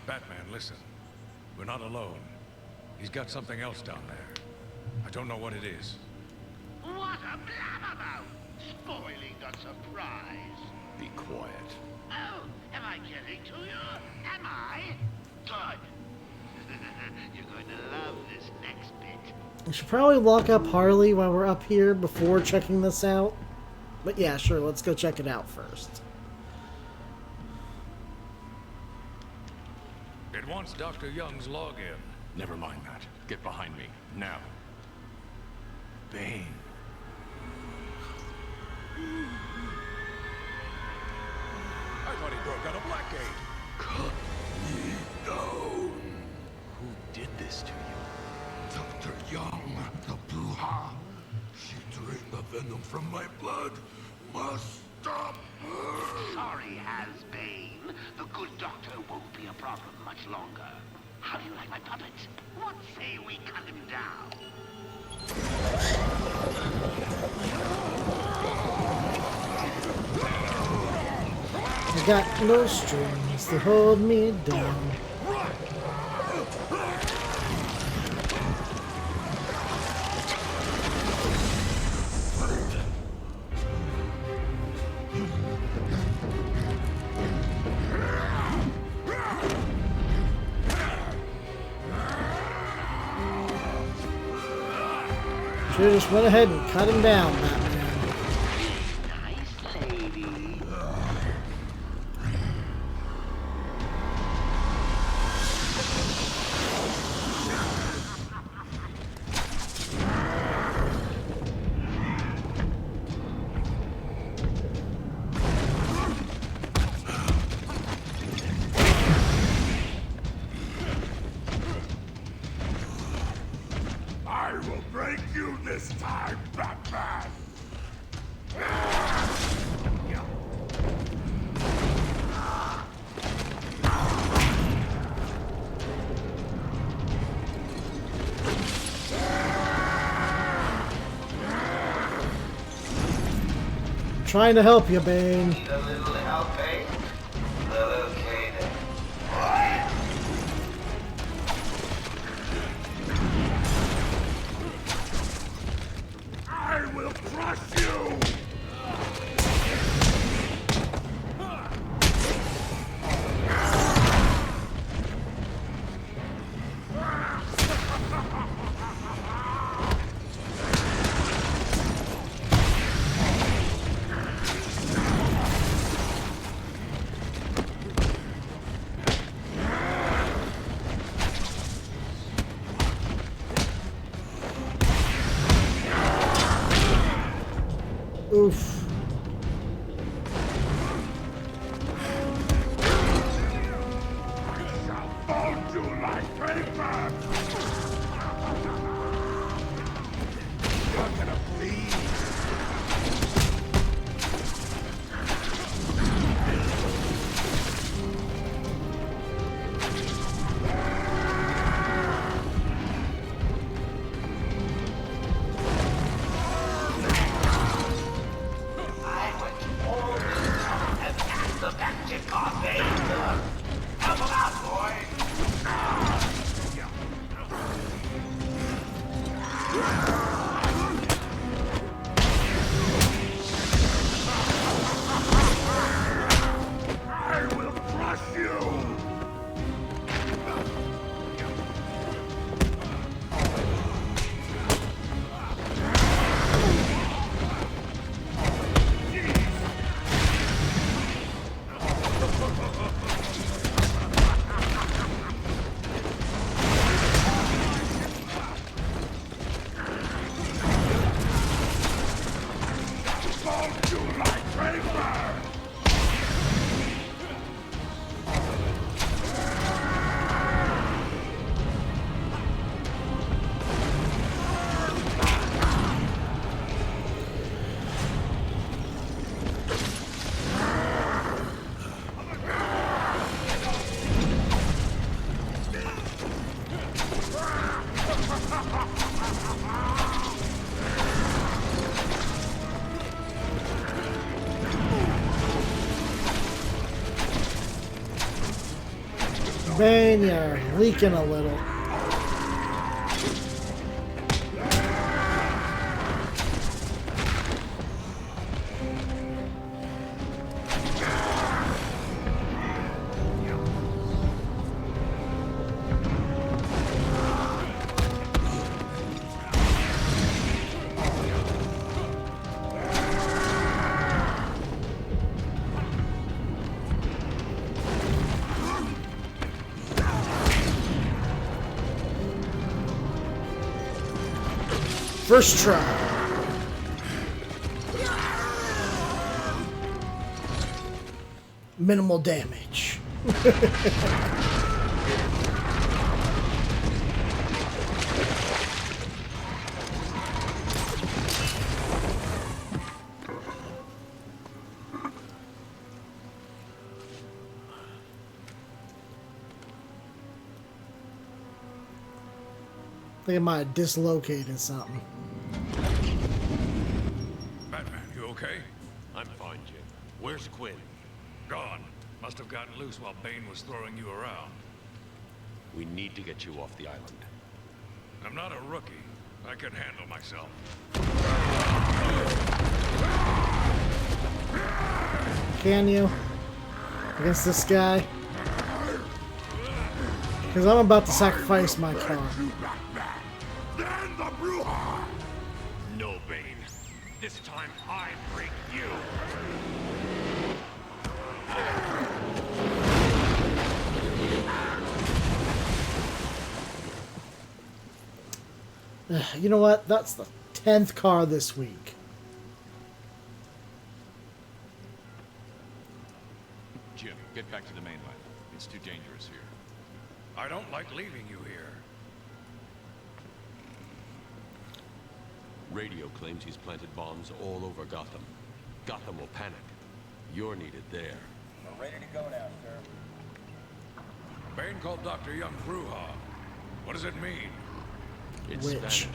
Speaker 11: Batman, listen. We're not alone. He's got something else down there. I don't know what it is.
Speaker 2: What a blabbermouth! Spoiling the surprise.
Speaker 14: Be quiet.
Speaker 2: Oh, am I getting to you? Am I? Good. You're going to love this next bit.
Speaker 1: We should probably lock up Harley while we're up here before checking this out. But yeah, sure, let's go check it out first.
Speaker 11: It wants Dr. Young's login.
Speaker 14: Never mind that. Get behind me, now. Bane.
Speaker 11: I thought he broke out a Blackgate.
Speaker 3: Cut me down.
Speaker 14: Who did this to you?
Speaker 3: Dr. Young, the Bruja. She drained the venom from my blood. Must stop her.
Speaker 2: Sorry, Has-Bane. The good doctor won't be a problem much longer. How do you like my puppet? What say we cut him down?
Speaker 1: I got no strings to hold me down. Should've just went ahead and cut him down, Batman.
Speaker 2: Nice lady.
Speaker 3: I will break you this time, Batman!
Speaker 1: Trying to help you, Bane.
Speaker 17: Need a little help, eh? Well, okay then.
Speaker 3: I will crush you!
Speaker 1: Oof.
Speaker 3: Fold you like paper! You're gonna bleed!
Speaker 17: I went all this time and asked the magic on me. Help him out, boy!
Speaker 3: I will crush you! Fold you like paper!
Speaker 1: Bane, you're leaking a little. First try. Minimal damage. I think I might have dislocated something.
Speaker 11: Batman, you okay?
Speaker 13: I'm fine, Jim. Where's Quinn?
Speaker 11: Gone. Must have gotten loose while Bane was throwing you around.
Speaker 13: We need to get you off the island.
Speaker 11: I'm not a rookie. I can handle myself.
Speaker 1: Can you? Against this guy? Because I'm about to sacrifice my car.
Speaker 11: No, Bane. This time I break you.
Speaker 1: You know what? That's the 10th car this week.
Speaker 14: Jim, get back to the mainland. It's too dangerous here.
Speaker 11: I don't like leaving you here.
Speaker 13: Radio claims he's planted bombs all over Gotham. Gotham will panic. You're needed there.
Speaker 20: We're ready to go now, sir.
Speaker 11: Bane called Dr. Young Bruja. What does it mean?
Speaker 13: It's
Speaker 1: Witch.
Speaker 13: Spanish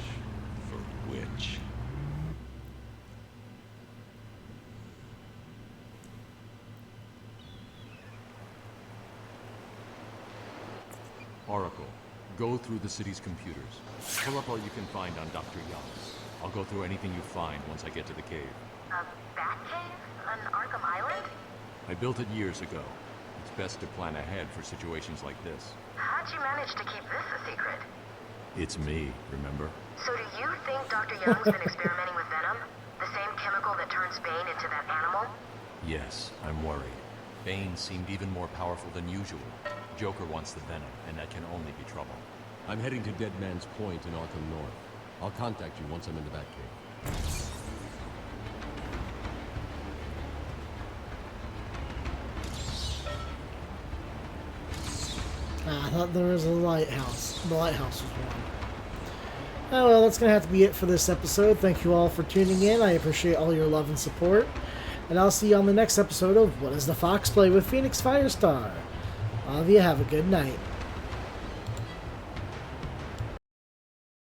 Speaker 13: for witch. Oracle, go through the city's computers. Pull up all you can find on Dr. Young. I'll go through anything you find once I get to the cave.
Speaker 7: A bat cave on Arkham Island?
Speaker 13: I built it years ago. It's best to plan ahead for situations like this.
Speaker 7: How'd you manage to keep this a secret?
Speaker 13: It's me, remember?
Speaker 7: So do you think Dr. Young's been experimenting with venom? The same chemical that turns Bane into that animal?
Speaker 13: Yes, I'm worried. Bane seemed even more powerful than usual. Joker wants the venom, and that can only be trouble. I'm heading to Dead Man's Point in Arkham North. I'll contact you once I'm in the Batcave.
Speaker 1: I thought there was a lighthouse. The lighthouse was one. Oh well, that's going to have to be it for this episode. Thank you all for tuning in. I appreciate all your love and support. And I'll see you on the next episode of What Does the Fox Play with Phoenix Firestar. All of you have a good night.